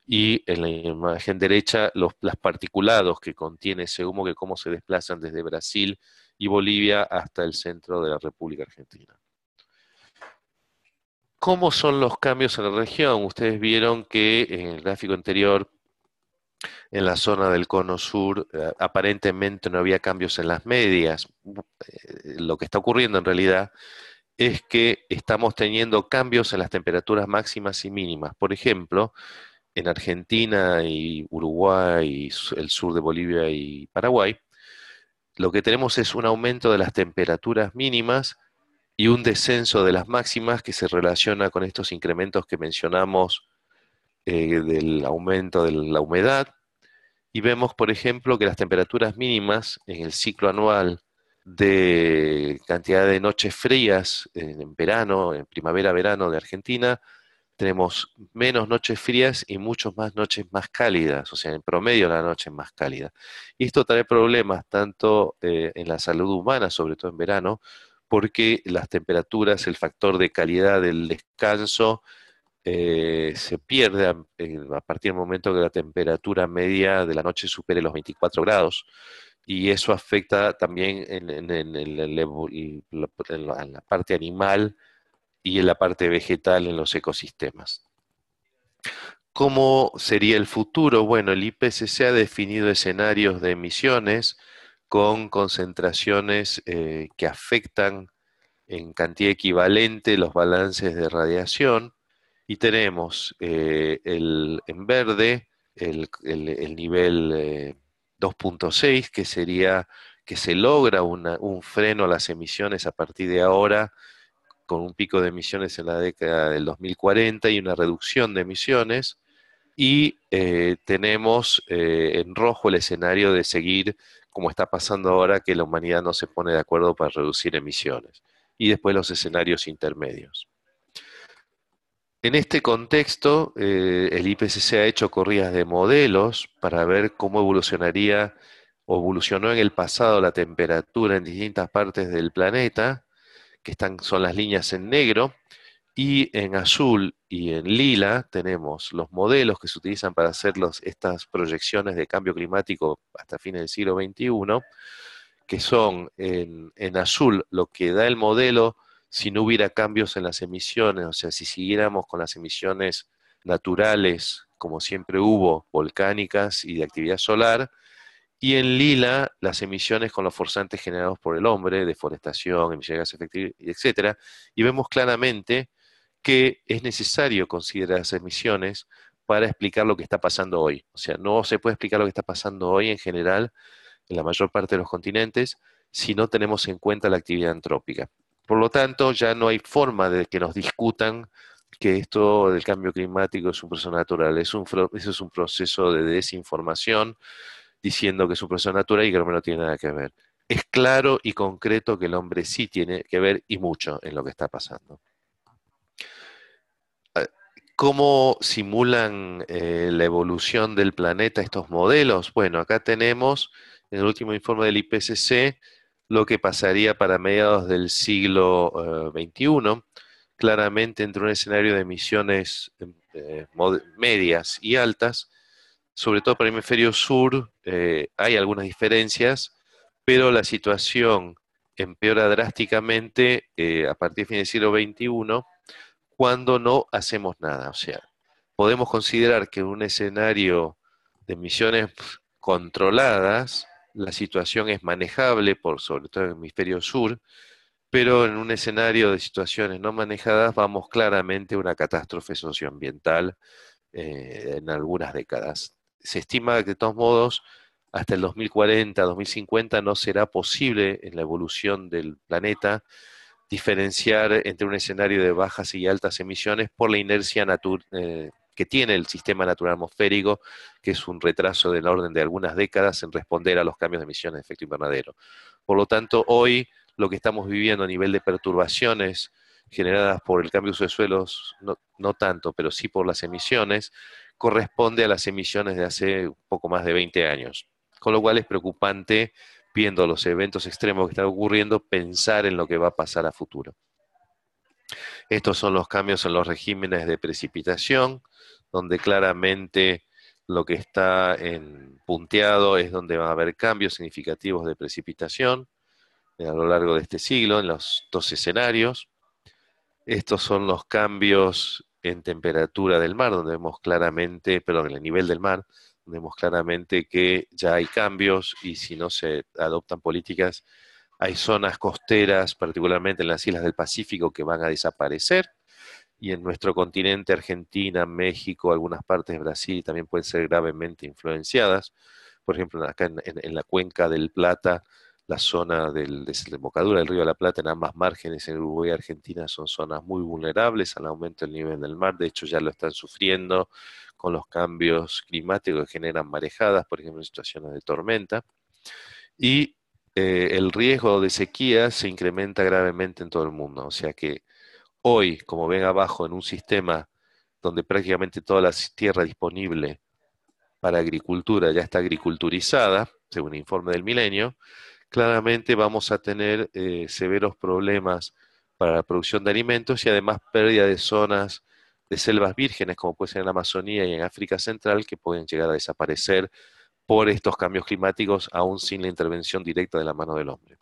y en la imagen derecha los particulados que contiene ese humo, que cómo se desplazan desde Brasil y Bolivia hasta el centro de la República Argentina. ¿Cómo son los cambios en la región? Ustedes vieron que en el gráfico anterior, en la zona del cono sur, aparentemente no había cambios en las medias. Lo que está ocurriendo en realidad es que estamos teniendo cambios en las temperaturas máximas y mínimas. Por ejemplo, en Argentina y Uruguay, y el sur de Bolivia y Paraguay, lo que tenemos es un aumento de las temperaturas mínimas y un descenso de las máximas que se relaciona con estos incrementos que mencionamos, del aumento de la humedad. Y vemos, por ejemplo, que las temperaturas mínimas en el ciclo anual de cantidad de noches frías en verano, en primavera-verano de Argentina, tenemos menos noches frías y muchas más noches más cálidas, o sea, en promedio la noche es más cálida. Y esto trae problemas tanto en la salud humana, sobre todo en verano, porque las temperaturas, el factor de calidad del descanso, se pierde a partir del momento que la temperatura media de la noche supere los 24 grados, y eso afecta también en la parte animal y en la parte vegetal en los ecosistemas. ¿Cómo sería el futuro? Bueno, el IPCC ha definido escenarios de emisiones con concentraciones que afectan en cantidad equivalente los balances de radiación, y tenemos en verde el nivel 2.6, que sería que se logra un freno a las emisiones a partir de ahora, con un pico de emisiones en la década del 2040 y una reducción de emisiones. Y tenemos en rojo el escenario de seguir como está pasando ahora, que la humanidad no se pone de acuerdo para reducir emisiones. Y después los escenarios intermedios. En este contexto, el IPCC ha hecho corridas de modelos para ver cómo evolucionaría o evolucionó en el pasado la temperatura en distintas partes del planeta, que son las líneas en negro, y en azul y en lila tenemos los modelos que se utilizan para hacer estas proyecciones de cambio climático hasta fines del siglo XXI, que son en azul lo que da el modelo si no hubiera cambios en las emisiones, o sea, si siguiéramos con las emisiones naturales, como siempre hubo, volcánicas y de actividad solar, y en lila las emisiones con los forzantes generados por el hombre, deforestación, emisiones de gases de efecto, etcétera, y vemos claramente que es necesario considerar esas emisiones para explicar lo que está pasando hoy. O sea, no se puede explicar lo que está pasando hoy en general en la mayor parte de los continentes si no tenemos en cuenta la actividad antrópica. Por lo tanto, ya no hay forma de que nos discutan que esto del cambio climático es un proceso natural. Eso es un proceso de desinformación diciendo que es un proceso natural y que el hombre no tiene nada que ver. Es claro y concreto que el hombre sí tiene que ver y mucho en lo que está pasando. ¿Cómo simulan la evolución del planeta estos modelos? Bueno, acá tenemos en el último informe del IPCC lo que pasaría para mediados del siglo XXI, claramente entre un escenario de emisiones medias y altas, sobre todo para el hemisferio sur, hay algunas diferencias, pero la situación empeora drásticamente a partir del fin del siglo XXI cuando no hacemos nada. O sea, podemos considerar que en un escenario de emisiones controladas, la situación es manejable, por sobre todo en el hemisferio sur, pero en un escenario de situaciones no manejadas vamos claramente a una catástrofe socioambiental en algunas décadas. Se estima que de todos modos hasta el 2040, 2050 no será posible en la evolución del planeta diferenciar entre un escenario de bajas y altas emisiones por la inercia que tiene el sistema natural atmosférico, que es un retraso del orden de algunas décadas en responder a los cambios de emisiones de efecto invernadero. Por lo tanto, hoy lo que estamos viviendo a nivel de perturbaciones generadas por el cambio de uso de suelos, no tanto, pero sí por las emisiones, corresponde a las emisiones de hace un poco más de 20 años. Con lo cual es preocupante, viendo los eventos extremos que están ocurriendo, pensar en lo que va a pasar a futuro. Estos son los cambios en los regímenes de precipitación, donde claramente lo que está en punteado es donde va a haber cambios significativos de precipitación a lo largo de este siglo, en los dos escenarios. Estos son los cambios en temperatura del mar, donde vemos claramente, perdón, en el nivel del mar, donde vemos claramente que ya hay cambios y si no se adoptan políticas, hay zonas costeras, particularmente en las islas del Pacífico, que van a desaparecer. Y en nuestro continente, Argentina, México, algunas partes de Brasil también pueden ser gravemente influenciadas. Por ejemplo, acá en la cuenca del Plata, la zona de desembocadura del río de la Plata en ambas márgenes, en Uruguay y Argentina, son zonas muy vulnerables al aumento del nivel del mar. De hecho, ya lo están sufriendo con los cambios climáticos que generan marejadas, por ejemplo, en situaciones de tormenta. Y el riesgo de sequía se incrementa gravemente en todo el mundo. O sea que hoy, como ven abajo, en un sistema donde prácticamente toda la tierra disponible para agricultura ya está agriculturizada, según el informe del Milenio, claramente vamos a tener severos problemas para la producción de alimentos y además pérdida de zonas de selvas vírgenes, como puede ser en la Amazonía y en África Central, que pueden llegar a desaparecer por estos cambios climáticos, aún sin la intervención directa de la mano del hombre.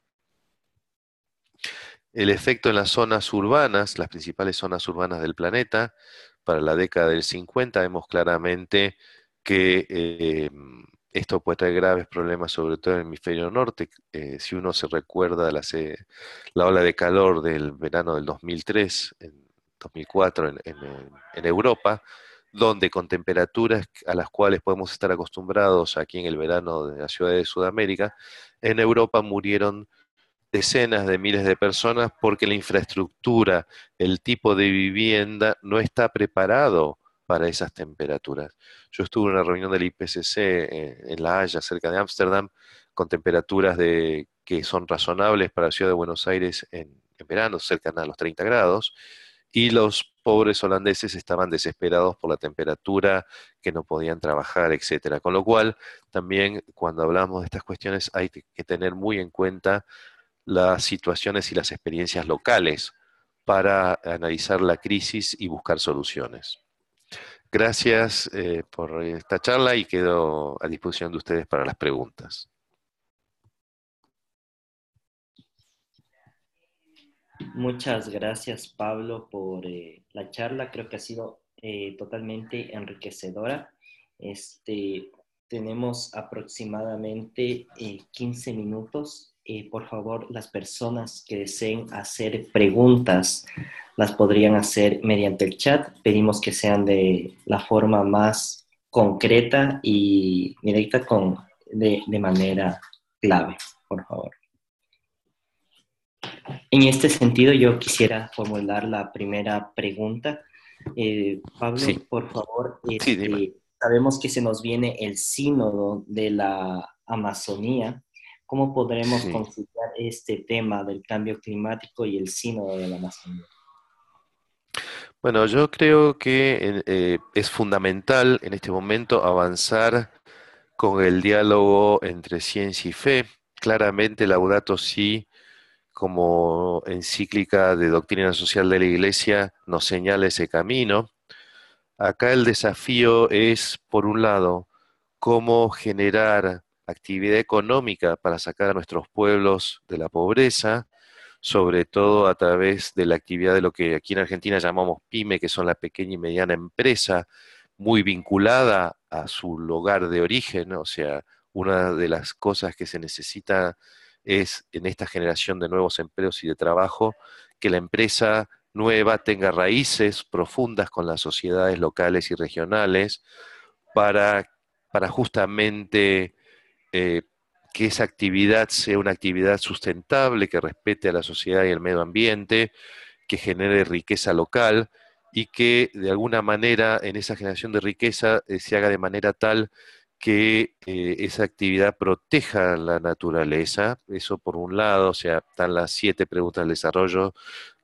El efecto en las zonas urbanas, las principales zonas urbanas del planeta, para la década del 50 vemos claramente que esto puede traer graves problemas, sobre todo en el hemisferio norte. Si uno se recuerda de la ola de calor del verano del 2003, en 2004 en Europa, donde con temperaturas a las cuales podemos estar acostumbrados aquí en el verano de las ciudades de Sudamérica, en Europa murieron decenas de miles de personas porque la infraestructura, el tipo de vivienda no está preparado para esas temperaturas. Yo estuve en una reunión del IPCC en La Haya, cerca de Ámsterdam, con temperaturas que son razonables para la ciudad de Buenos Aires en verano, cercanas a los 30 grados, y los pobres holandeses estaban desesperados por la temperatura, que no podían trabajar, etcétera. Con lo cual, también cuando hablamos de estas cuestiones hay que tener muy en cuenta las situaciones y las experiencias locales para analizar la crisis y buscar soluciones. Gracias por esta charla y quedo a disposición de ustedes para las preguntas. Muchas gracias, Pablo, por la charla. Creo que ha sido totalmente enriquecedora. Tenemos aproximadamente 15 minutos. Por favor, las personas que deseen hacer preguntas las podrían hacer mediante el chat. Pedimos que sean de la forma más concreta y directa de manera clave, por favor. En este sentido, yo quisiera formular la primera pregunta. Sí, Pablo, por favor, sí, dime. sabemos que se nos viene el sínodo de la Amazonía. ¿Cómo podremos Sí. conciliar este tema del cambio climático y el sínodo de la Amazonía? Bueno, yo creo que es fundamental en este momento avanzar con el diálogo entre ciencia y fe. Claramente Laudato Si, como encíclica de doctrina social de la Iglesia, nos señala ese camino. Acá el desafío es, por un lado, cómo generar actividad económica para sacar a nuestros pueblos de la pobreza, sobre todo a través de la actividad de lo que aquí en Argentina llamamos PYME, que son la pequeña y mediana empresa, muy vinculada a su lugar de origen, ¿no? O sea, una de las cosas que se necesita es en esta generación de nuevos empleos y de trabajo, que la empresa nueva tenga raíces profundas con las sociedades locales y regionales para, para justamente eh, que esa actividad sea una actividad sustentable, que respete a la sociedad y el medio ambiente, que genere riqueza local y que de alguna manera en esa generación de riqueza se haga de manera tal que esa actividad proteja la naturaleza. Eso por un lado, o sea, están las 7 preguntas del desarrollo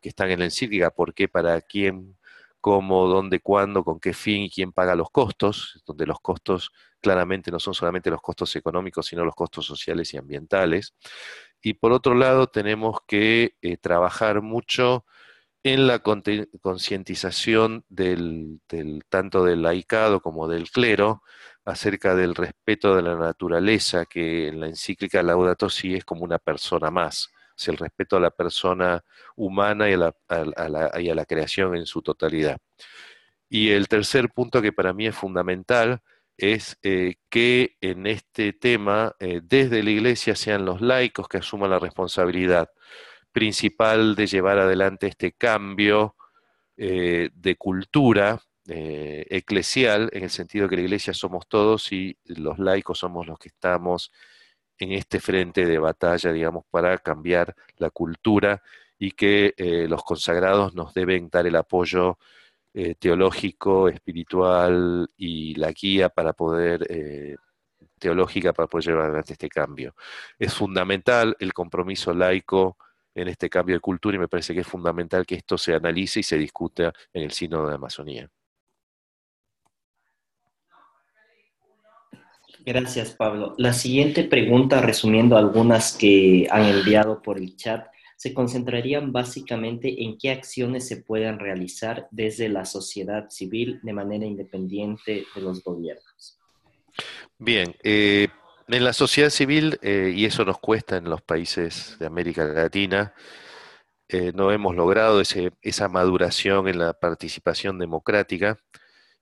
que están en la encíclica: por qué, para quién, cómo, dónde, cuándo, con qué fin y quién paga los costos, donde los costos claramente no son solamente los costos económicos, sino los costos sociales y ambientales. Y por otro lado, tenemos que trabajar mucho en la concientización tanto del laicado como del clero acerca del respeto de la naturaleza, que en la encíclica Laudato Si es como una persona más, es el respeto a la persona humana y a la creación en su totalidad. Y el tercer punto que para mí es fundamental es que en este tema, desde la Iglesia, sean los laicos que asuman la responsabilidad principal de llevar adelante este cambio de cultura eclesial, en el sentido que la Iglesia somos todos y los laicos somos los que estamos en este frente de batalla, digamos, para cambiar la cultura, y que los consagrados nos deben dar el apoyo teológico, espiritual y la guía para poder, teológica para poder llevar adelante este cambio. Es fundamental el compromiso laico en este cambio de cultura, y me parece que es fundamental que esto se analice y se discuta en el Sínodo de Amazonía. Gracias, Pablo. La siguiente pregunta, resumiendo algunas que han enviado por el chat, se concentrarían básicamente en qué acciones se pueden realizar desde la sociedad civil de manera independiente de los gobiernos. Bien, en la sociedad civil, y eso nos cuesta en los países de América Latina, no hemos logrado esa maduración en la participación democrática.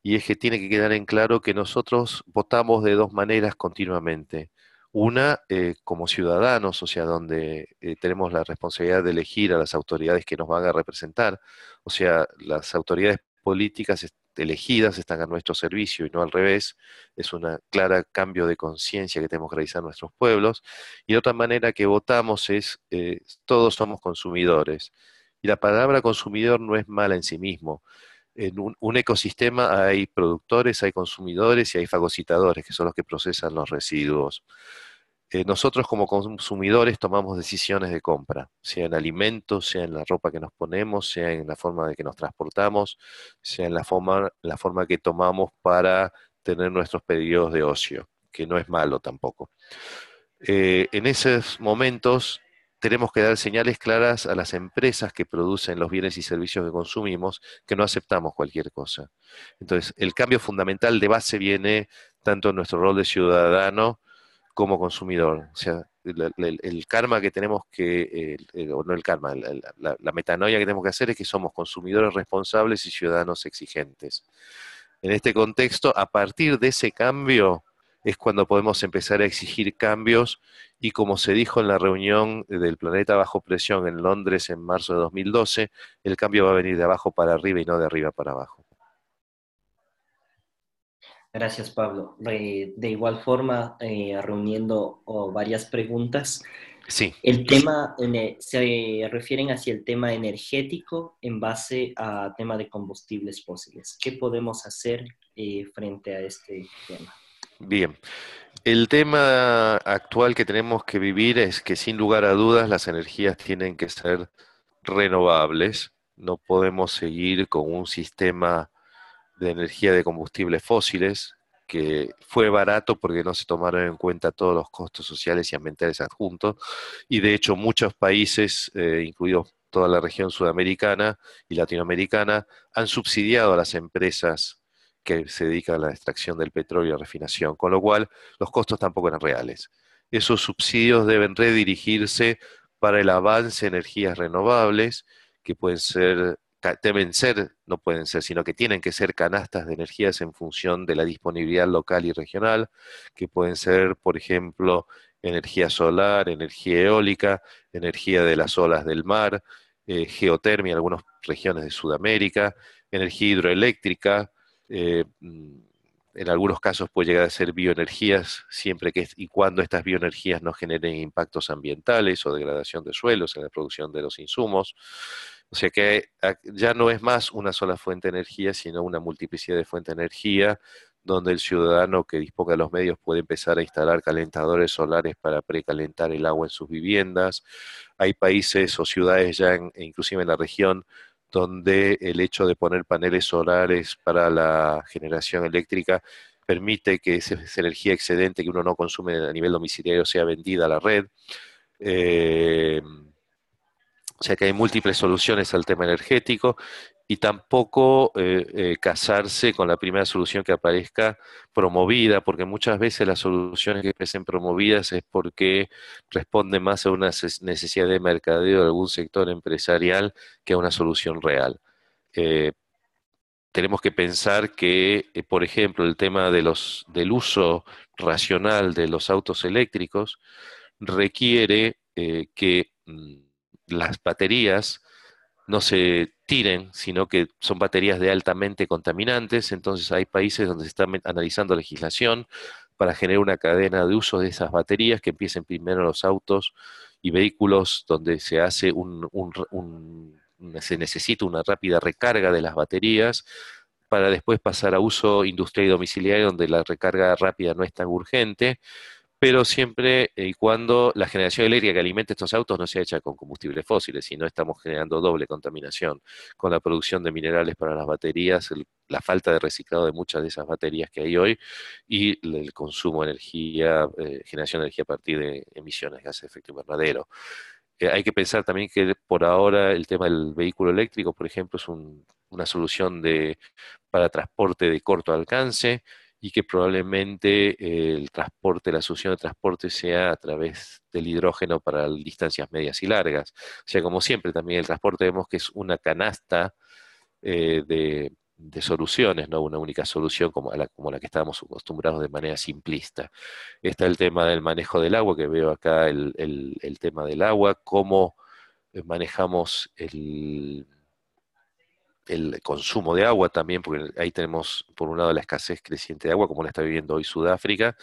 Y es que tiene que quedar en claro que nosotros votamos de dos maneras continuamente. Una, como ciudadanos, o sea, donde tenemos la responsabilidad de elegir a las autoridades que nos van a representar, o sea, las autoridades políticas elegidas están a nuestro servicio y no al revés. Es un clara cambio de conciencia que tenemos que realizar en nuestros pueblos. Y la otra manera que votamos es, todos somos consumidores. Y la palabra consumidor no es mala en sí mismo. En un ecosistema hay productores, hay consumidores y hay fagocitadores, que son los que procesan los residuos. Nosotros como consumidores tomamos decisiones de compra, sea en alimentos, sea en la ropa que nos ponemos, sea en la forma de que nos transportamos, sea en la forma que tomamos para tener nuestros periodos de ocio, que no es malo tampoco. En esos momentos tenemos que dar señales claras a las empresas que producen los bienes y servicios que consumimos, que no aceptamos cualquier cosa. Entonces, el cambio fundamental de base viene tanto en nuestro rol de ciudadano como consumidor. O sea, el karma que tenemos que, o no el karma, la metanoia que tenemos que hacer es que somos consumidores responsables y ciudadanos exigentes. En este contexto, a partir de ese cambio es cuando podemos empezar a exigir cambios, y como se dijo en la reunión del Planeta Bajo Presión en Londres en marzo de 2012, el cambio va a venir de abajo para arriba y no de arriba para abajo. Gracias, Pablo. De igual forma, reuniendo varias preguntas, Sí, Se refieren hacia el tema energético en base a tema de combustibles fósiles. ¿Qué podemos hacer frente a este tema? bien. El tema actual que tenemos que vivir es que sin lugar a dudas las energías tienen que ser renovables. No podemos seguir con un sistema de energía de combustibles fósiles que fue barato porque no se tomaron en cuenta todos los costos sociales y ambientales adjuntos. Y de hecho muchos países, incluidos toda la región sudamericana y latinoamericana, han subsidiado a las empresas que se dedican a la extracción del petróleo y la refinación, con lo cual los costos tampoco eran reales. Esos subsidios deben redirigirse para el avance en energías renovables, que pueden ser, deben ser, no pueden ser, sino que tienen que ser canastas de energías en función de la disponibilidad local y regional, que pueden ser, por ejemplo, energía solar, energía eólica, energía de las olas del mar, geotermia en algunas regiones de Sudamérica, energía hidroeléctrica, en algunos casos puede llegar a ser bioenergías, siempre que y cuando estas bioenergías no generen impactos ambientales o degradación de suelos en la producción de los insumos. O sea que ya no es más una sola fuente de energía, sino una multiplicidad de fuentes de energía, donde el ciudadano que disponga de los medios puede empezar a instalar calentadores solares para precalentar el agua en sus viviendas. Hay países o ciudades ya, inclusive en la región, donde el hecho de poner paneles solares para la generación eléctrica permite que esa energía excedente que uno no consume a nivel domiciliario sea vendida a la red. Eh, o sea que hay múltiples soluciones al tema energético y tampoco casarse con la primera solución que aparezca promovida, porque muchas veces las soluciones que parecen promovidas es porque responden más a una necesidad de mercadeo de algún sector empresarial que a una solución real. Eh, Tenemos que pensar que, por ejemplo, el tema del uso racional de los autos eléctricos requiere que las baterías no se tiren, sino que son baterías de altamente contaminantes. Entonces hay países donde se está analizando legislación para generar una cadena de uso de esas baterías que empiecen primero en los autos y vehículos donde se hace se necesita una rápida recarga de las baterías para después pasar a uso industrial y domiciliario donde la recarga rápida no es tan urgente, pero siempre y cuando la generación eléctrica que alimenta estos autos no sea hecha con combustibles fósiles, sino estamos generando doble contaminación con la producción de minerales para las baterías, la falta de reciclado de muchas de esas baterías que hay hoy y el consumo de energía, generación de energía a partir de emisiones de gases de efecto invernadero. Hay que pensar también que por ahora el tema del vehículo eléctrico, por ejemplo, es una solución para transporte de corto alcance y que probablemente el transporte, la solución de transporte sea a través del hidrógeno para distancias medias y largas. O sea, como siempre, también el transporte vemos que es una canasta de soluciones, no una única solución como la que estábamos acostumbrados de manera simplista. Está el tema del manejo del agua, que veo acá el tema del agua, cómo manejamos el consumo de agua también, porque ahí tenemos por un lado la escasez creciente de agua, como la está viviendo hoy Sudáfrica,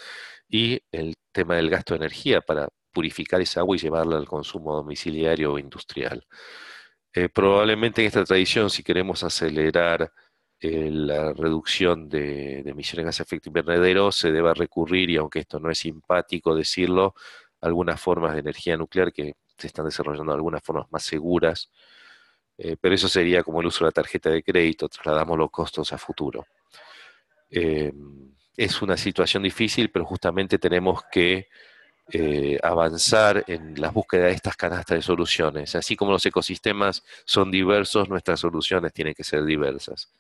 y el tema del gasto de energía para purificar esa agua y llevarla al consumo domiciliario o industrial. Probablemente en esta tradición, si queremos acelerar la reducción de emisiones de gases de efecto invernadero, se deba recurrir, y aunque esto no es simpático decirlo, a algunas formas de energía nuclear que se están desarrollando de algunas formas más seguras, pero eso sería como el uso de la tarjeta de crédito, trasladamos los costos a futuro. Eh, es una situación difícil, pero justamente tenemos que avanzar en la búsqueda de estas canastas de soluciones. Así como los ecosistemas son diversos, nuestras soluciones tienen que ser diversas.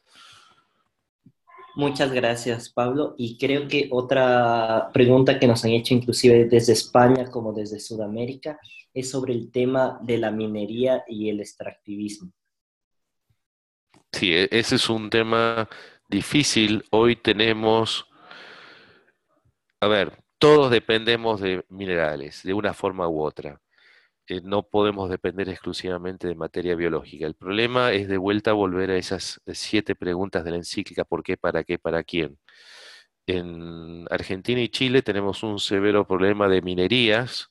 Muchas gracias, Pablo. Y creo que otra pregunta que nos han hecho inclusive desde España como desde Sudamérica es sobre el tema de la minería y el extractivismo. Sí, ese es un tema difícil. Hoy tenemos, a ver, todos dependemos de minerales, de una forma u otra. No podemos depender exclusivamente de materia biológica. El problema es de vuelta volver a esas 7 preguntas de la encíclica: ¿por qué, para qué, para quién? En Argentina y Chile tenemos un severo problema de minerías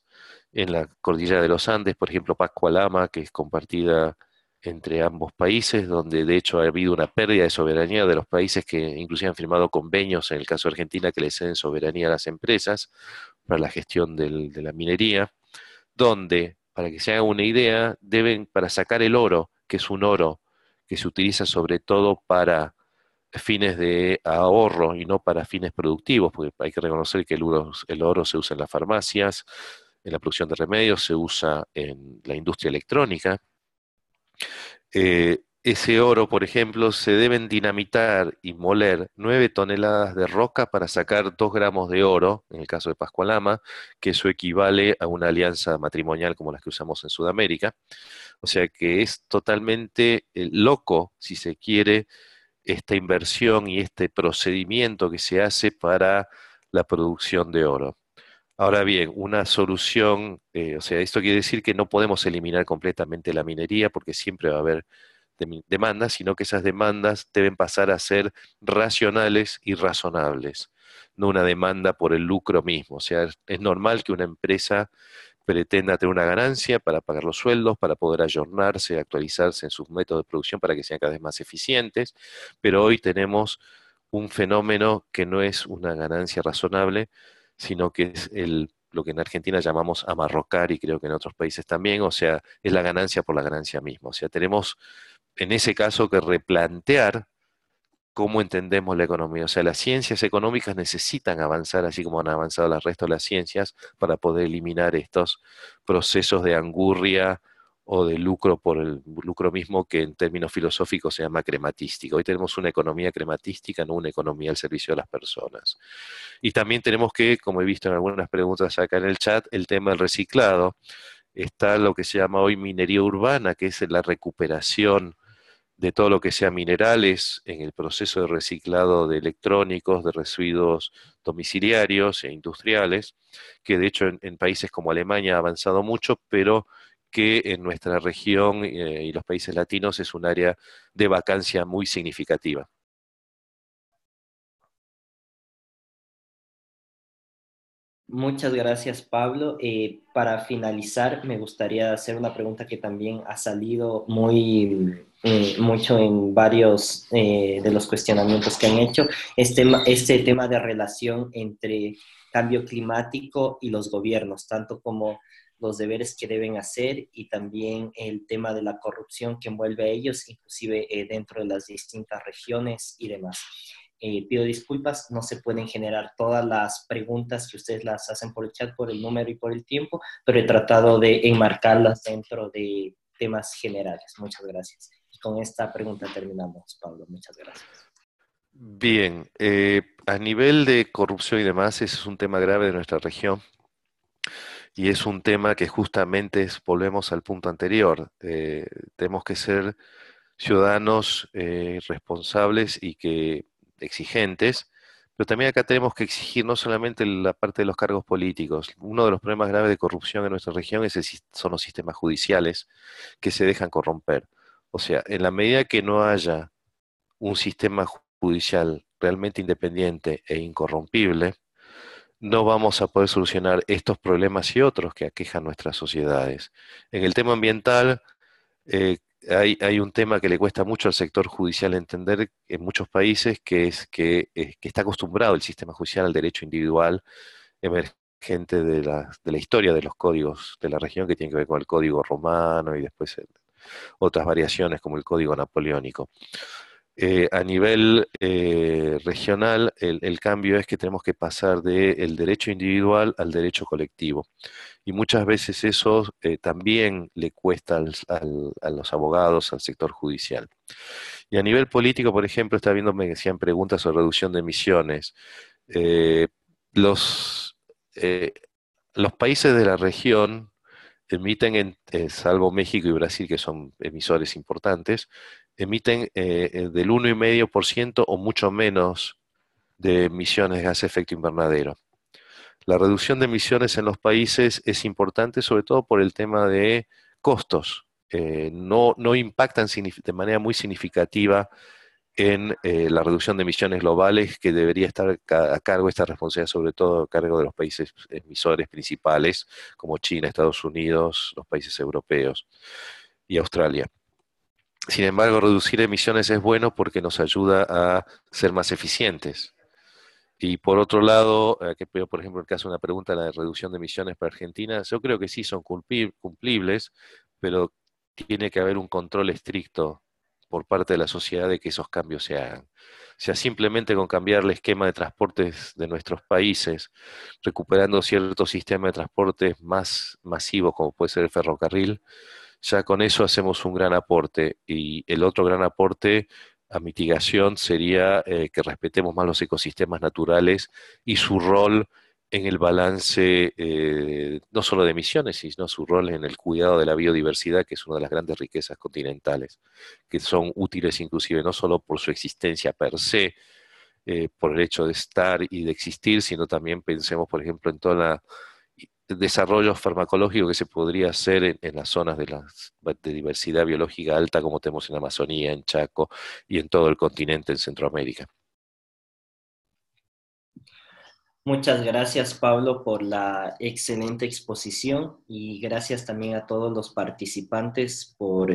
en la cordillera de los Andes, por ejemplo, Pascualama, que es compartida entre ambos países, donde de hecho ha habido una pérdida de soberanía de los países que inclusive han firmado convenios, en el caso de Argentina, que le ceden soberanía a las empresas para la gestión de la minería, donde, para que se hagan una idea, deben, para sacar el oro, que es un oro que se utiliza sobre todo para fines de ahorro y no para fines productivos, porque hay que reconocer que el oro se usa en las farmacias, en la producción de remedios, se usa en la industria electrónica. Ese oro, por ejemplo, se deben dinamitar y moler 9 toneladas de roca para sacar 2 gramos de oro, en el caso de Pascualama, que eso equivale a una alianza matrimonial como las que usamos en Sudamérica. O sea que es totalmente loco, si se quiere, esta inversión y este procedimiento que se hace para la producción de oro. Ahora bien, una solución, o sea, esto quiere decir que no podemos eliminar completamente la minería porque siempre va a haber demandas, sino que esas demandas deben pasar a ser racionales y razonables, no una demanda por el lucro mismo. O sea, es normal que una empresa pretenda tener una ganancia para pagar los sueldos, para poder ayornarse, actualizarse en sus métodos de producción para que sean cada vez más eficientes, pero hoy tenemos un fenómeno que no es una ganancia razonable, sino que es lo que en Argentina llamamos amarrocar y creo que en otros países también, o sea, es la ganancia por la ganancia misma. O sea, tenemos en ese caso que replantear cómo entendemos la economía. O sea, las ciencias económicas necesitan avanzar, así como han avanzado el resto de las ciencias, para poder eliminar estos procesos de angurria o de lucro por el lucro mismo, que en términos filosóficos se llama crematística. Hoy tenemos una economía crematística, no una economía al servicio de las personas. Y también tenemos que, como he visto en algunas preguntas acá en el chat, el tema del reciclado. Está lo que se llama hoy minería urbana, que es la recuperación de todo lo que sea minerales en el proceso de reciclado de electrónicos, de residuos domiciliarios e industriales, que de hecho en países como Alemania ha avanzado mucho, pero que en nuestra región y los países latinos es un área de vacancia muy significativa. Muchas gracias, Pablo. Para finalizar, me gustaría hacer una pregunta que también ha salido mucho en varios de los cuestionamientos que han hecho. Este tema de relación entre cambio climático y los gobiernos, tanto como los deberes que deben hacer y también el tema de la corrupción que envuelve a ellos, inclusive dentro de las distintas regiones y demás. Pido disculpas, no se pueden generar todas las preguntas que ustedes las hacen por el chat, por el número y por el tiempo, pero he tratado de enmarcarlas dentro de temas generales. Muchas gracias. Y con esta pregunta terminamos, Pablo. Muchas gracias. Bien, a nivel de corrupción y demás, ese es un tema grave de nuestra región y es un tema que justamente volvemos al punto anterior. Tenemos que ser ciudadanos responsables y que exigentes, pero también acá tenemos que exigir no solamente la parte de los cargos políticos. Uno de los problemas graves de corrupción en nuestra región son los sistemas judiciales que se dejan corromper. O sea, en la medida que no haya un sistema judicial realmente independiente e incorrompible, no vamos a poder solucionar estos problemas y otros que aquejan nuestras sociedades. En el tema ambiental, eh, hay un tema que le cuesta mucho al sector judicial entender en muchos países, que es que está acostumbrado el sistema judicial al derecho individual emergente de la historia de los códigos de la región, que tiene que ver con el código romano y después otras variaciones como el código napoleónico. A nivel regional, el cambio es que tenemos que pasar del derecho individual al derecho colectivo. Y muchas veces eso también le cuesta a los abogados, al sector judicial. Y a nivel político, por ejemplo, está viendo, me decían preguntas sobre reducción de emisiones. Eh, los, eh, los países de la región emiten, salvo México y Brasil, que son emisores importantes, emiten del 1,5% o mucho menos de emisiones de gas de efecto invernadero. La reducción de emisiones en los países es importante sobre todo por el tema de costos. No impactan de manera muy significativa en la reducción de emisiones globales, que debería estar a cargo, esta responsabilidad sobre todo a cargo de los países emisores principales, como China, Estados Unidos, los países europeos y Australia. Sin embargo, reducir emisiones es bueno porque nos ayuda a ser más eficientes. Y por otro lado, que veo, por ejemplo, el caso de una pregunta, la de reducción de emisiones para Argentina, yo creo que sí son cumplibles, pero tiene que haber un control estricto por parte de la sociedad de que esos cambios se hagan. O sea, simplemente con cambiar el esquema de transportes de nuestros países, recuperando ciertos sistemas de transportes más masivos, como puede ser el ferrocarril, ya con eso hacemos un gran aporte. Y el otro gran aporte a mitigación sería que respetemos más los ecosistemas naturales y su rol en el balance, no solo de emisiones, sino su rol en el cuidado de la biodiversidad, que es una de las grandes riquezas continentales, que son útiles inclusive no solo por su existencia per se, por el hecho de estar y de existir, sino también pensemos, por ejemplo, en toda la desarrollo farmacológico que se podría hacer en las zonas de diversidad biológica alta como tenemos en Amazonía, en Chaco y en todo el continente en Centroamérica. Muchas gracias, Pablo, por la excelente exposición y gracias también a todos los participantes por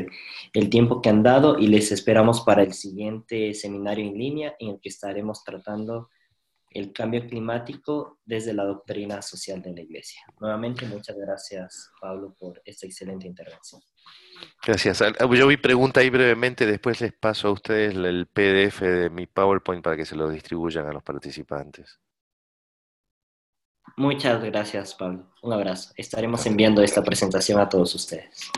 el tiempo que han dado y les esperamos para el siguiente seminario en línea en el que estaremos tratando el cambio climático desde la doctrina social de la Iglesia. Nuevamente, muchas gracias, Pablo, por esta excelente intervención. Gracias. Yo vi pregunta ahí brevemente, después les paso a ustedes el PDF de mi PowerPoint para que se lo distribuyan a los participantes. Muchas gracias, Pablo. Un abrazo. Estaremos Gracias. enviando esta presentación a todos ustedes.